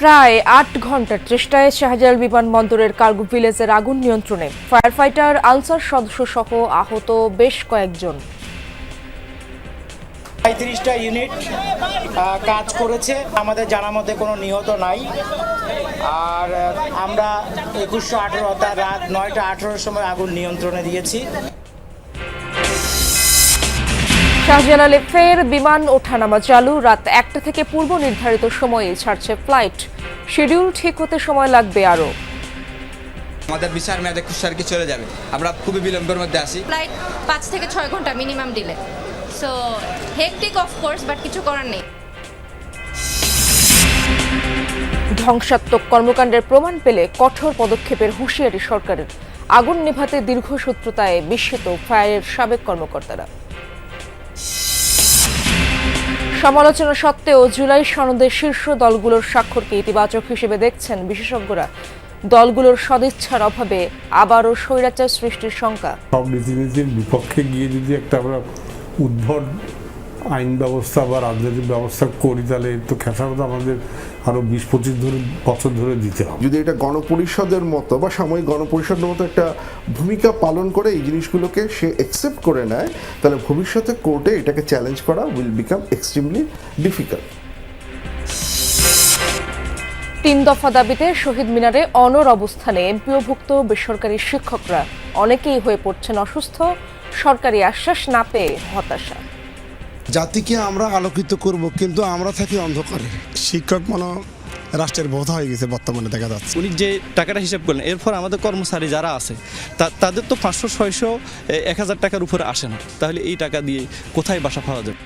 প্রায় ৮ ঘন্টার চেষ্টায় শাহজালাল বিমানবন্দরের কার্গো ভিলেজের আগুন নিয়ন্ত্রণে ফায়ার ফাইটার আনসার সদস্য সহ আহত বেশ কয়েকজন। ৩৫টা ইউনিট কাজ করেছে, আমাদের জানার মধ্যে কোনো নিহত নাই। আর আমরা ২১১৮ অর্থাৎ রাত ৯টা ১৮-র সময় আগুন নিয়ন্ত্রণে দিয়েছি। শাহজালালে ফের বিমান ওঠানামা চালু, রাত ১টা থেকে পূর্ব নির্ধারিত সময়ে ছাড়ছে ফ্লাইট। শিডিউল ঠিক হতে সময় লাগবে আরও। আমাদের বিচার মেয়াদে খুশি কি চলে যাবে, আমরা খুবই বিলম্বের মধ্যে আছি। ফ্লাইট ৫ থেকে ৬ ঘন্টা minimum delay, so hectic of course, but কিছু করার নেই। ধ্বংসাত্মক কর্মকাণ্ডের প্রমাণ পেলে কঠোর পদক্ষেপের হুঁশিয়ারি সরকারের। আগুন নেভাতে দীর্ঘসূত্রতায় বিস্মিত ফায়ারের সাবেক কর্মকর্তারা। সমালোচনা সত্ত্বেও জুলাই সনদের শীর্ষ দলগুলোর স্বাক্ষরকে ইতিবাচক হিসেবে দেখছেন বিশেষজ্ঞরা। দলগুলোর সদিচ্ছার অভাবে আবারও স্বৈরাচার সৃষ্টির শঙ্কা। সব রীতিনীতির বিপক্ষে গিয়ে যদি একটা আমরা উদ্ভট আইন ব্যবস্থা বা রাজনৈতিক ব্যবস্থা করি, তাহলে তো খেসারত আমাদের আরো ২০-২৫ বছর ধরে দিতে হবে। যদি এটা গণপরিষদের মতো বা সাময়িক গণপরিষদের মতো একটা ভূমিকা পালন করে এই জিনিসগুলোকে সে অ্যাকসেপ্ট করে নেয়, তাহলে ভবিষ্যতে কোর্টে এটাকে চ্যালেঞ্জ করা উইল বিকাম এক্সট্রিমলি ডিফিকাল্ট। ৩ দফা দাবিতে শহীদ মিনারে অনড় অবস্থানে এমপিওভুক্ত বেসরকারি শিক্ষকরা অনেকেই হয়ে পড়ছেন অসুস্থ। সরকারি আশ্বাস না পেয়ে হতাশা। জাতিকে আমরা আলোকিত করব, কিন্তু আমরা থাকি অন্ধকারে। শিক্ষক মনে রাষ্ট্রের বোধ হয়ে গেছে বর্তমানে দেখা যাচ্ছে। উনি যে টাকাটা হিসাব করলেন, এরপর আমাদের কর্মচারী যারা আছে তাদের তো ৫০০, ৬০০, ১,০০০ টাকার উপরে আসে না। তাহলে এই টাকা দিয়ে কোথায় বাসা পাওয়া যাবে?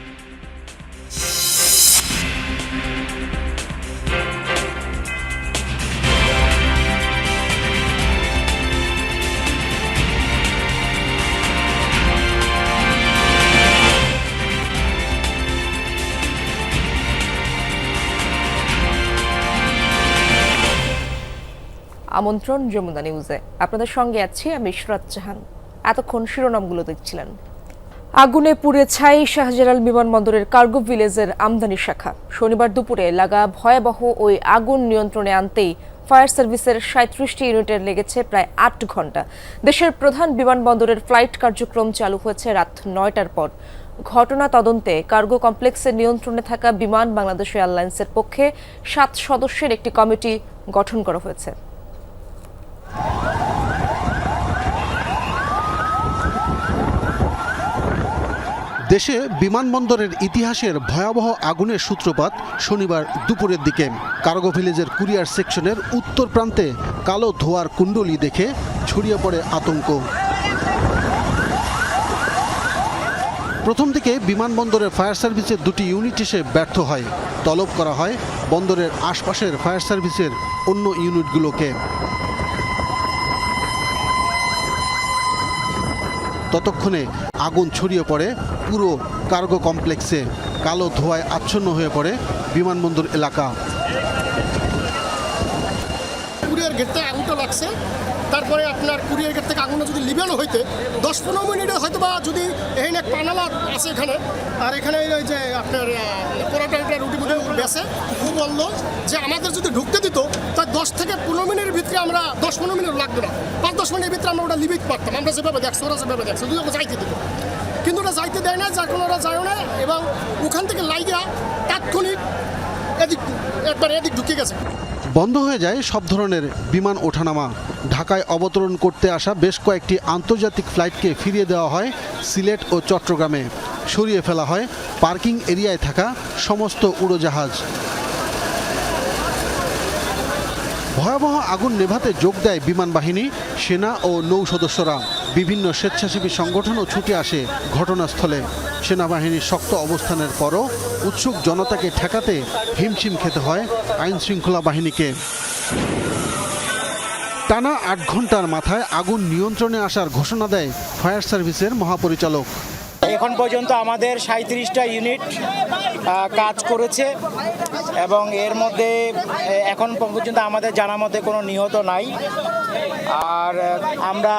আমন্ত্রণ যমুনা নিউজে, আপনাদের সঙ্গে আছি আমি ইশরাত জাহান। এতক্ষণ শিরোনামগুলো দেখছিলেন। আগুনে পুড়ে ছাই শাহজালাল বিমানবন্দরের কার্গো ভিলেজের আমদানি শাখা। শনিবার দুপুরে লাগা ভয়াবহ ওই আগুন নিয়ন্ত্রণে আনতেই ফায়ার সার্ভিসের ৩৭টি ইউনিটের লেগেছে প্রায় ৮ ঘন্টা। দেশের প্রধান বিমানবন্দরের ফ্লাইট কার্যক্রম চালু হয়েছে রাত ৯টার পর। ঘটনা তদন্তে কার্গো কমপ্লেক্সের নিয়ন্ত্রণে থাকা বিমান বাংলাদেশ এয়ারলাইন্সের পক্ষে ৭ সদস্যের একটি কমিটি গঠন করা হয়েছে। দেশে বিমানবন্দরের ইতিহাসের ভয়াবহ আগুনের সূত্রপাত শনিবার দুপুরের দিকে। কার্গো ভিলেজের কুরিয়ার সেকশনের উত্তর প্রান্তে কালো ধোঁয়ার কুণ্ডলী দেখে ছড়িয়ে পড়ে আতঙ্ক। প্রথম দিকে বিমানবন্দরের ফায়ার সার্ভিসের ২টি ইউনিট এসে ব্যর্থ হয়। তলব করা হয় বন্দরের আশপাশের ফায়ার সার্ভিসের অন্য ইউনিটগুলোকে। ততক্ষণে আগুন ছড়িয়ে পড়ে পুরো কার্গো কমপ্লেক্সে। কালো ধোঁয়ায় আচ্ছন্ন হয়ে পড়ে বিমানবন্দর এলাকা। কুরিয়ার গেট থেকে আগুনটা লাগছে, তারপরে আপনার কুরিয়ার গেট থেকে আগুনটা যদি লিবেল হইতে ১০-১৫ মিনিটে হয়তো বা যদি এই এক পানালা আছে এখানে, আর এখানে ওই যে আপনার পরোটা রুটি বুটি বেসে, ও বললো যে আমাদের যদি ঢুকতে দিত তাই ১০ থেকে ১৫ মিনিটের ভিতরে আমরা ১০-১৫ মিনিট লাগবে না, ৫-১০ মিনিটের ভিতরে আমরা ওটা লিবিত পারতাম। আমরা যেভাবে দেখছি, ওরা যেভাবে দেখছে, যদি ওকে যাইতে দিত, কিন্তু ওরা যাইতে দেয় না, যার কোনো ওরা যায়ও না, এবং ওখান থেকে লাইগা তাৎক্ষণিক এদিক ঢুকে গেছে। বন্ধ হয়ে যায় সব ধরনের বিমান ওঠানামা। ঢাকায় অবতরণ করতে আসা বেশ কয়েকটি আন্তর্জাতিক ফ্লাইটকে ফিরিয়ে দেওয়া হয় সিলেট ও চট্টগ্রামে। সরিয়ে ফেলা হয় পার্কিং এরিয়ায় থাকা সমস্ত উড়োজাহাজ। ভয়াবহ আগুন নেভাতে যোগ দেয় বিমান বাহিনী, সেনা ও নৌ সদস্যরা। বিভিন্ন স্বেচ্ছাসেবী সংগঠনও ছুটে আসে ঘটনাস্থলে। সেনাবাহিনীর শক্ত অবস্থানের পরও উৎসুক জনতাকে ঠেকাতে হিমশিম খেতে হয় আইন শৃঙ্খলা বাহিনীকে। টানা ৮ ঘন্টার মাথায় আগুন নিয়ন্ত্রণে আসার ঘোষণা দেয় ফায়ার সার্ভিসের মহাপরিচালক। এখন পর্যন্ত আমাদের ৩৭টা ইউনিট কাজ করেছে, এবং এর মধ্যে এখন পর্যন্ত আমাদের জানার মধ্যে কোনো নিহত নাই। আর আমরা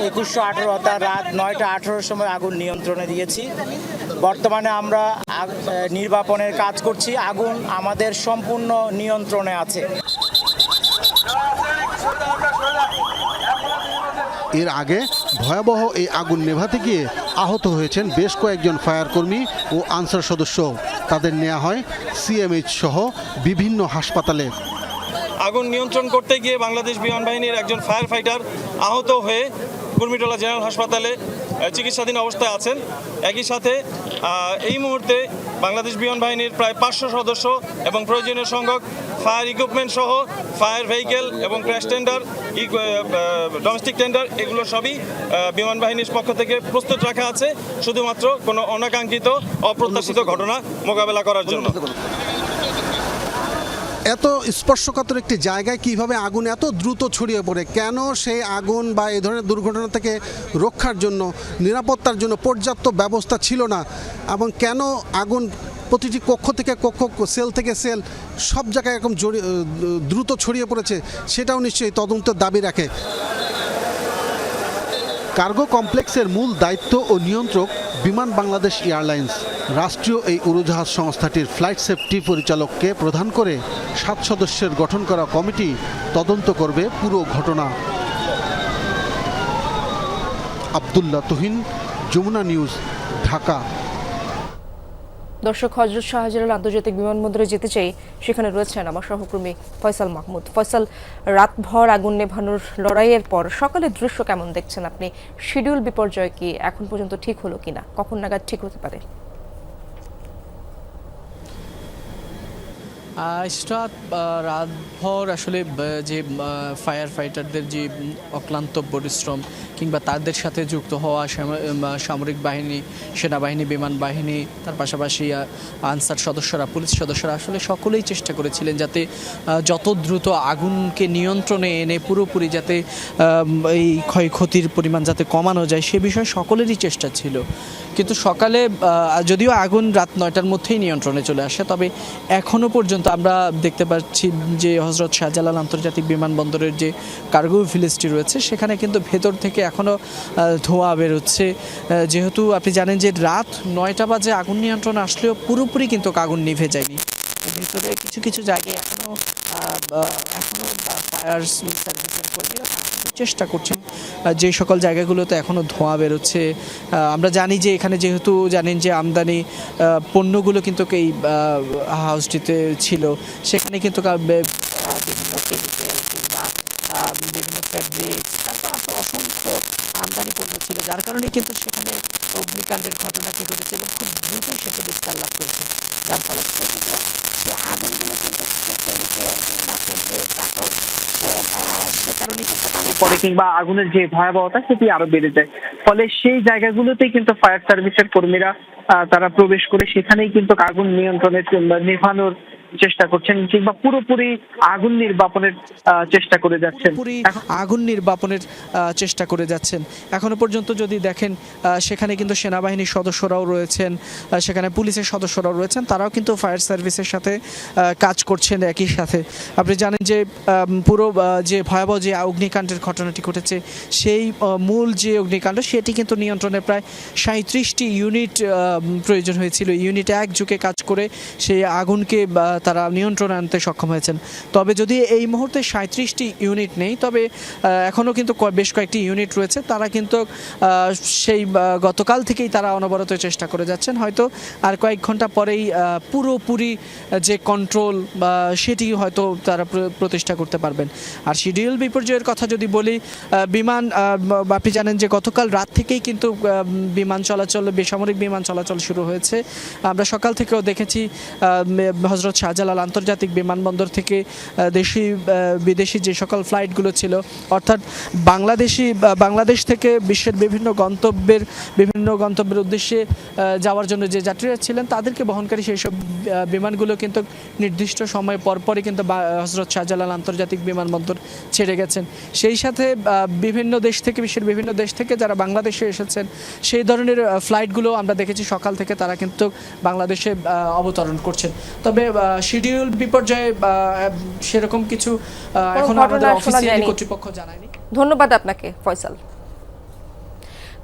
২১১৮ অর্থাৎ রাত ৯টা ১৮-র সময় আগুন নিয়ন্ত্রণে দিয়েছি। বর্তমানে আমরা নির্বাপনের কাজ করছি। আগুন আমাদের সম্পূর্ণ নিয়ন্ত্রণে আছে। এর আগে ভয়াবহ এই আগুন নেভাতে গিয়ে আহত হয়েছেন বেশ কয়েকজন ফায়ার কর্মী ও আনসার সদস্য। তাদের নেওয়া হয় সিএমএইচ সহ বিভিন্ন হাসপাতালে। আগুন নিয়ন্ত্রণ করতে গিয়ে বাংলাদেশ বিমান বাহিনীর একজন ফায়ার ফাইটার আহত হয়ে কুর্মিটোলা জেনারেল হাসপাতালে চিকিৎসাধীন অবস্থায় আছেন। একই সাথে এই মুহূর্তে বাংলাদেশ বিমান বাহিনীর প্রায় 500 সদস্য এবং প্রয়োজনীয় সংখ্যক ফায়ার ইকুইপমেন্ট সহ ফায়ার ভেহিকেল এবং ক্র্যাশ টেন্ডার, ডোমেস্টিক টেন্ডার, এগুলো সবই বিমান বাহিনীর পক্ষ থেকে প্রস্তুত রাখা আছে শুধুমাত্র কোনো অনাকাঙ্ক্ষিত অপ্রত্যাশিত ঘটনা মোকাবেলা করার জন্য। এত স্পর্শকাতর একটি জায়গায় কিভাবে আগুন এত দ্রুত ছড়িয়ে পড়ে, কেন সেই আগুন বা এই ধরনের দুর্ঘটনা থেকে রক্ষার জন্য নিরাপত্তার জন্য পর্যাপ্ত ব্যবস্থা ছিল না, এবং কেন আগুন প্রতিটি কক্ষ থেকে কক্ষ, সেল থেকে সেল সব জায়গায় এরকম দ্রুত ছড়িয়ে পড়েছে, সেটাও নিশ্চয়ই তদন্তের দাবি রাখে। কার্গো কমপ্লেক্সের মূল দায়িত্ব ও নিয়ন্ত্রক বিমান বাংলাদেশ এয়ারলাইন্স। রাষ্ট্রীয় এই উড়োজাহাজ সংস্থাটির ফ্লাইট সেফটি পরিচালককে প্রধান করে 7 সদস্যের গঠন করা কমিটি তদন্ত করবে পুরো ঘটনা। আব্দুল্লাহ তুহিন, যমুনা নিউজ, ঢাকা। দর্শক, হযরত শাহজালাল আন্তর্জাতিক বিমানবন্দরে যেতে চাই, সেখানে রয়েছেন আমার সহকর্মী ফয়সাল মাহমুদ। ফয়সাল, রাতভর আগুন নেভানোর লড়াইয়ের পর সকালের দৃশ্য কেমন দেখছেন আপনি? শিডিউল বিপর্যয় কি এখন পর্যন্ত ঠিক হলো কিনা? কখন নাগাদ ঠিক হতে পারে? রাতভর আসলে যে ফায়ার ফাইটারদের যে অক্লান্ত পরিশ্রম কিংবা তাদের সাথে যুক্ত হওয়া সামরিক বাহিনী, সেনাবাহিনী, বিমান বাহিনী, তার পাশাপাশি আনসার সদস্যরা, পুলিশ সদস্যরা আসলে সকলেই চেষ্টা করেছিলেন যাতে যত দ্রুত আগুনকে নিয়ন্ত্রণে এনে পুরোপুরি যাতে এই ক্ষয়ক্ষতির পরিমাণ যাতে কমানো যায় সে বিষয়ে সকলেরই চেষ্টা ছিল। কিন্তু সকালে যদিও আগুন রাত 9টার মধ্যেই নিয়ন্ত্রণে চলে আসে, তবে এখনও পর্যন্ত আমরা দেখতে পাচ্ছি যে হযরত শাহজালাল আন্তর্জাতিক বিমানবন্দরের যে কার্গো ভিলেজটি রয়েছে সেখানে কিন্তু ভেতর থেকে এখনও ধোঁয়া বেরোচ্ছে। যেহেতু আপনি জানেন যে রাত 9টা বাজে আগুন নিয়ন্ত্রণে আসলেও পুরোপুরি কিন্তু আগুন নিভে যায়নি। ভেতরে কিছু কিছু জায়গায় এখনও ফায়ার সার্ভিসের কর্মীরা চেষ্টা করছেন, যে সকল জায়গাগুলোতে এখনও ধোঁয়া বেরোচ্ছে। আমরা জানি যে এখানে যেহেতু জানেন যে আমদানি পণ্যগুলো কিন্তু এই হাউসটিতে ছিল, সেখানে কিন্তু বিভিন্ন কেমিক্যাল কিংবা বিভিন্ন ফ্যাব্রিক, তারপর অসংখ্য আমদানি পণ্য ছিল, যার কারণে কিন্তু সেখানে অগ্নিকাণ্ডের ঘটনাটি ঘটেছে এবং খুব দ্রুতই সেটা বিস্তার লাভ করেছে, যার ফলে সে আগুনগুলো কিন্তু পরে কিংবা আগুনের যে ভয়াবহতা সেটি আরো বেড়ে যায়। ফলে সেই জায়গাগুলোতে কিন্তু ফায়ার সার্ভিসের কর্মীরা তারা প্রবেশ করে সেখানেই কিন্তু আগুন নিয়ন্ত্রণের নেভানোর চেষ্টা করছেন কিংবা পুরোপুরি আগুন নির্বাপনের চেষ্টা করে যাচ্ছেন। আগুন নির্বাপনের চেষ্টা করে যাচ্ছেন। এখনো পর্যন্ত যদি দেখেন সেখানে কিন্তু সেনাবাহিনীর সদস্যরাও রয়েছেন, সেখানে পুলিশের সদস্যরাও রয়েছেন, তারাও কিন্তু ফায়ার সার্ভিসের সাথে কাজ করছেন। একই সাথে আপনি জানেন যে পুরো যে ভয়াবহ যে অগ্নিকাণ্ডের ঘটনাটি ঘটেছে সেই মূল যে অগ্নিকাণ্ড সেটি কিন্তু নিয়ন্ত্রণে প্রায় 37টি ইউনিট প্রয়োজন হয়েছিল। ইউনিট একযোগে কাজ করে সেই আগুনকে তারা নিয়ন্ত্রণে আনতে সক্ষম হয়েছেন। তবে যদি এই মুহূর্তে 37টি ইউনিট নেই, তবে এখনও কিন্তু বেশ কয়েকটি ইউনিট রয়েছে, তারা কিন্তু সেই গতকাল থেকেই তারা অনবরত চেষ্টা করে যাচ্ছেন। হয়তো আর কয়েক ঘন্টা পরেই পুরোপুরি যে কন্ট্রোল সেটি হয়তো তারা প্রতিষ্ঠা করতে পারবেন। আর শিডিউল বিপর্যয়ের কথা যদি বলি, বিমান আপনি জানেন যে গতকাল রাত থেকেই কিন্তু বিমান চলাচল, বেসামরিক বিমান চলাচল শুরু হয়েছে। আমরা সকাল থেকেও দেখেছি হযরত শাহজালাল আন্তর্জাতিক বিমানবন্দর থেকে দেশি বিদেশি যে সকল ফ্লাইটগুলো ছিল, অর্থাৎ বাংলাদেশ থেকে বিশ্বের বিভিন্ন গন্তব্যের উদ্দেশ্যে যাওয়ার জন্য যে যাত্রীরা ছিলেন তাদেরকে বহনকারী সেই সব বিমানগুলো কিন্তু নির্দিষ্ট সময় পরপরই কিন্তু হযরত শাহজালাল আন্তর্জাতিক বিমানবন্দর ছেড়ে গেছেন। সেই সাথে বিভিন্ন দেশ থেকে, বিশ্বের বিভিন্ন দেশ থেকে যারা বাংলাদেশে এসেছেন সেই ধরনের ফ্লাইটগুলো আমরা দেখেছি সকাল থেকে তারা কিন্তু বাংলাদেশে অবতরণ করছেন। তবে শিডিউল বিপর্যয়ে সেরকম কিছু এখন আমাদের অফিসিয়ালি কর্তৃপক্ষ জানায়নি। ধন্যবাদ আপনাকে ফয়সাল।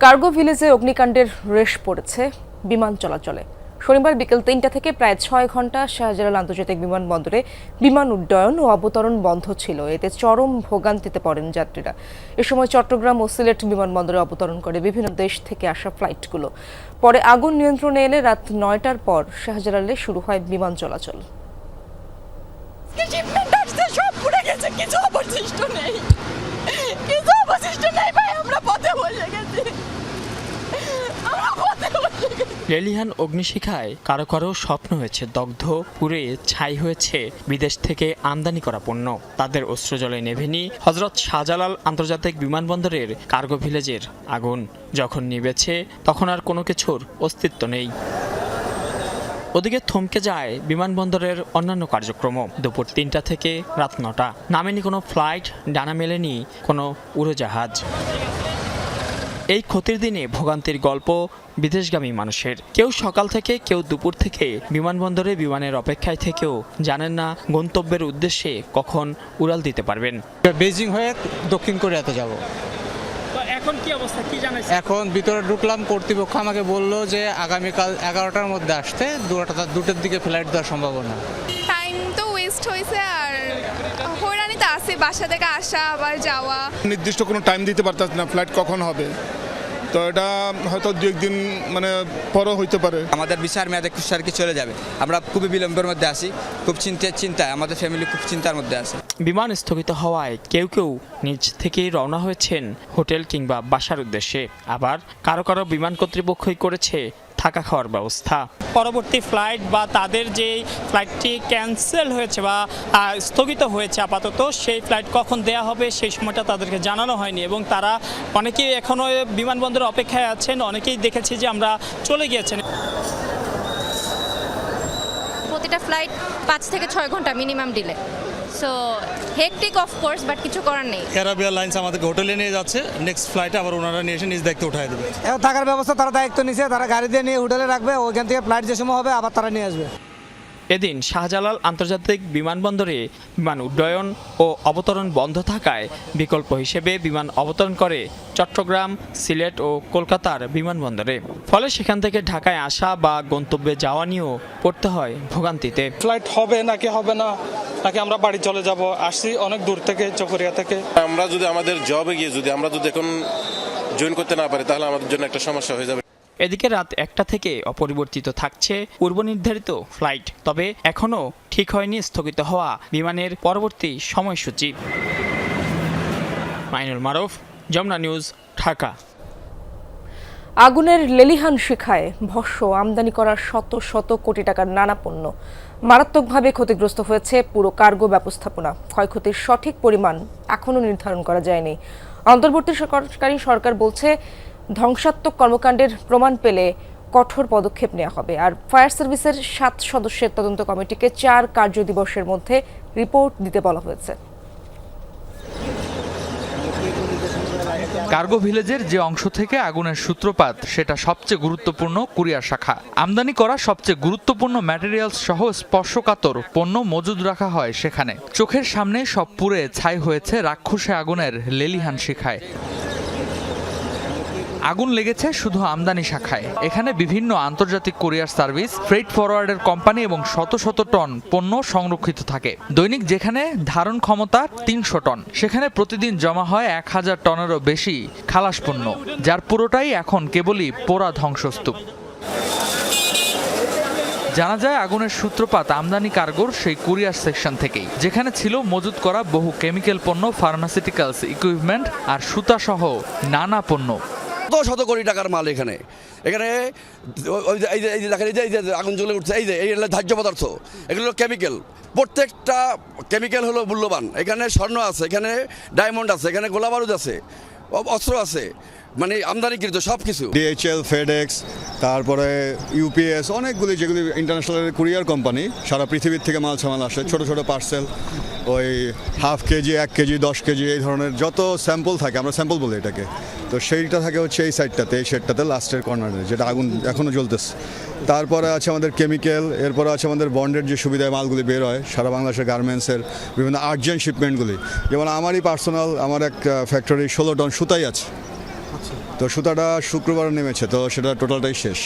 কার্গো ভিলেজে অগ্নিকাণ্ডের রেশ পড়েছে, বিমান চলাচলে। শনিবার বিকেল 3টা থেকে প্রায় 6 ঘন্টা শাহজালাল আন্তর্জাতিক বিমানবন্দরে বিমান উড্ডয়ন ও অবতরণ বন্ধ ছিল। এতে চরম ভোগান্তিতে পড়েন যাত্রীরা। এ সময় চট্টগ্রাম ও সিলেট বিমানবন্দরে অবতরণ করে বিভিন্ন দেশ থেকে আসা ফ্লাইটগুলো। পরে আগুন নিয়ন্ত্রণে এলে রাত 9টার পর শাহজালালে শুরু হয় বিমান চলাচল। সব পুড়ে গেছে, কিছু অবশিষ্ট নেই, কিছু অবশিষ্ট নেই ভাই, আমরা পথে বসে গেছি, আমরা পথে বসে গেছি। লেলিহান অগ্নিশিখায় কারো কারো স্বপ্ন হয়েছে দগ্ধ, পুড়ে ছাই হয়েছে বিদেশ থেকে আমদানি করা পণ্য। তাদের অস্ত্রজলে নেভেনি হযরত শাহজালাল আন্তর্জাতিক বিমানবন্দরের কার্গো ভিলেজের আগুন। যখন নিভেছে তখন আর কোনো কিছুর অস্তিত্ব নেই। ওদিকে থমকে যায় বিমানবন্দরের অন্যান্য কার্যক্রম। দুপুর 3টা থেকে রাত 9টা নামেনি কোনো ফ্লাইট, ডানা মেলেনি কোনো উড়োজাহাজ। এই ক্ষতির দিনে ভোগান্তির গল্প বিদেশগামী মানুষের। কেউ সকাল থেকে, কেউ দুপুর থেকে বিমানবন্দরে বিমানের অপেক্ষায় থেকেও জানেন না গন্তব্যের উদ্দেশ্যে কখন উড়াল দিতে পারবেন। বেজিং হয়ে দক্ষিণ কোরিয়াতে যাব। এখন কি অবস্থা, কি জানাইছে? এখন ভিতরে ঢুকলাম, কর্তৃপক্ষ আমাকে বললো যে আগামীকাল 11টার মধ্যে আসতে, 2টার দিকে ফ্লাইট দেওয়ার সম্ভাবনা। টাইম তো ওয়েস্ট হয়েছে, আর হয়রানিতে আছে বাসা থেকে আসা আবার যাওয়া। নির্দিষ্ট কোনো টাইম দিতে পারতেছে না ফ্লাইট কখন হবে, তো এটা হয়তো 2-1 দিন মানে পরও হইতে পারে। আমাদের বিচার মেয়াদে খুশি আর কি চলে যাবে। আমরা খুবই বিলম্বের মধ্যে আছি, খুব চিন্তায় আমাদের ফ্যামিলি খুব চিন্তার মধ্যে আছে। বিমান স্থগিত হওয়ায় কেউ কেউ নিজ থেকেই রওনা হয়েছেন হোটেল কিংবা বাসার উদ্দেশ্যে। আবার কারো কারো বিমান কর্তৃপক্ষই করেছে থাকা খাওয়ার ব্যবস্থা। পরবর্তী ফ্লাইট বা তাদের যে ফ্লাইটটি ক্যান্সেল হয়েছে বা স্থগিত হয়েছে আপাতত, সেই ফ্লাইট কখন দেয়া হবে সেই সময়টা তাদেরকে জানানো হয়নি এবং তারা অনেকেই এখনও বিমানবন্দরে অপেক্ষায় আছেন। অনেকেই দেখেছি যে আমরা চলে গিয়েছেন। প্রতিটা ফ্লাইট 5 থেকে 6 ঘন্টা minimum delay. So hectic of course, but কিছু করার নেই। এয়ারআরবি এয়ারলাইন্স আমাদেরকে হোটেলে নিয়ে যাচ্ছে, নেক্সট ফ্লাইটে আবার ওনারা নিয়ে এসে নিজ দায়িত্বে উঠাই দেবে। থাকার ব্যবস্থা তারা দায়িত্ব নিছে, তারা গাড়ি দিয়ে নিয়ে হোটেলে রাখবে, ওইখান থেকে ফ্লাইট যে সময় হবে আবার তারা নিয়ে আসবে। এদিন শাহজালাল আন্তর্জাতিক বিমানবন্দরে বিমান উড্ডয়ন ও অবতরণ বন্ধ থাকায় বিকল্প হিসেবে বিমান অবতরণ করে চট্টগ্রাম, সিলেট ও কলকাতার বিমানবন্দরে। ফলে সেখান থেকে ঢাকায় আসা বা গন্তব্যে যাওয়া নিয়েও পড়তে হয় ভোগান্তিতে। ফ্লাইট হবে নাকি হবে না, নাকি আমরা বাড়ি চলে যাব। আসছি অনেক দূর থেকে, চকরিয়া থেকে। আমরা যদি আমাদের জবে গিয়ে আমরা যদি এখন জয়েন করতে না পারি তাহলে আমাদের জন্য একটা সমস্যা হয়ে যাবে। এদিকে রাত 1টা থেকে অপরিবর্তিত থাকছে পূর্ব নির্ধারিত ফ্লাইট। তবে এখনও ঠিক হয়নি স্থগিত হওয়া বিমানের পরবর্তী সময়সূচি। মাইনুল মারুফ, যমুনা নিউজ, ঢাকা। আগুনের লেলিহান শিখায় ভস্য আমদানি করার শত শত কোটি টাকার নানা পণ্য। মারাত্মকভাবে ক্ষতিগ্রস্ত হয়েছে পুরো কার্গো ব্যবস্থাপনা। ক্ষয়ক্ষতির সঠিক পরিমাণ এখনও নির্ধারণ করা যায়নি। অন্তর্বর্তীকালীন সরকার বলছে ধ্বংসাত্মক কর্মকাণ্ডের প্রমাণ পেলে কঠোর পদক্ষেপ নেওয়া হবে। আর ফায়ার সার্ভিসের 7 সদস্যের তদন্ত কমিটিকে 4 কার্য দিবসের মধ্যে রিপোর্ট দিতে বলা হয়েছে। কার্গো ভিলেজের যে অংশ থেকে আগুনের সূত্রপাত সেটা সবচেয়ে গুরুত্বপূর্ণ কুরিয়ার শাখা। আমদানি করা সবচেয়ে গুরুত্বপূর্ণ ম্যাটেরিয়ালস সহ স্পর্শকাতর পণ্য মজুদ রাখা হয় সেখানে। চোখের সামনে সব পুড়ে ছাই হয়েছে রাক্ষসে আগুনের লেলিহান শিখায়। আগুন লেগেছে শুধু আমদানি শাখায়। এখানে বিভিন্ন আন্তর্জাতিক কুরিয়ার সার্ভিস, ফ্রেট ফরওয়ার্ডের কোম্পানি এবং শত শত টন পণ্য সংরক্ষিত থাকে। দৈনিক যেখানে ধারণ ক্ষমতা 300 টন, সেখানে প্রতিদিন জমা হয় 1000 টনেরও বেশি খালাস পণ্য, যার পুরোটাই এখন কেবলই পোড়া ধ্বংসস্তূপ। জানা যায় আগুনের সূত্রপাত আমদানি কার্গোর সেই কুরিয়ার সেকশন থেকেই, যেখানে ছিল মজুত করা বহু কেমিক্যাল পণ্য, ফার্মাসিউটিক্যালস ইকুইপমেন্ট আর সুতা সহ নানা পণ্য। শত কোটি টাকার মাল এখানে এই যে দেখেন, এই যে আগুন জ্বলে উঠছে, এই যে এই ধার্য পদার্থ, এগুলো কেমিক্যাল। প্রত্যেকটা কেমিক্যাল হলো মূল্যবান। এখানে স্বর্ণ আছে, এখানে ডায়মন্ড আছে, এখানে গোলা বারুদ আছে, অস্ত্র আছে, মানে আমদানিকৃত সব কিছু। DHL, FedEx, তারপরে UPS, অনেকগুলি যেগুলি ইন্টারন্যাশনাল কুরিয়ার কোম্পানি, সারা পৃথিবীর থেকে মাল সামাল আসে। ছোট ছোট পার্সেল, ওই হাফ কেজি, 1 কেজি, 10 কেজি, এই ধরনের যত স্যাম্পল থাকে, আমরা স্যাম্পল বলি এটাকে, তো সেইটা থাকে হচ্ছে এই সাইডটাতে, এই শেডটাতে লাস্টের কর্নারে, যেটা আগুন এখনও জ্বলতেছে। তারপরে আছে আমাদের কেমিক্যাল, এরপরে আছে আমাদের বন্ডের যে সুবিধায় মালগুলি বের হয় সারা বাংলাদেশের গার্মেন্টসের বিভিন্ন আর্জেন্ট শিপমেন্টগুলি। যেমন আমারই পার্সোনাল, আমার এক ফ্যাক্টরি 16 টন সুতাই আছে, তো সুতাটা শুক্রবার নেমেছে, তো সেটা টোটালটাই শেষ।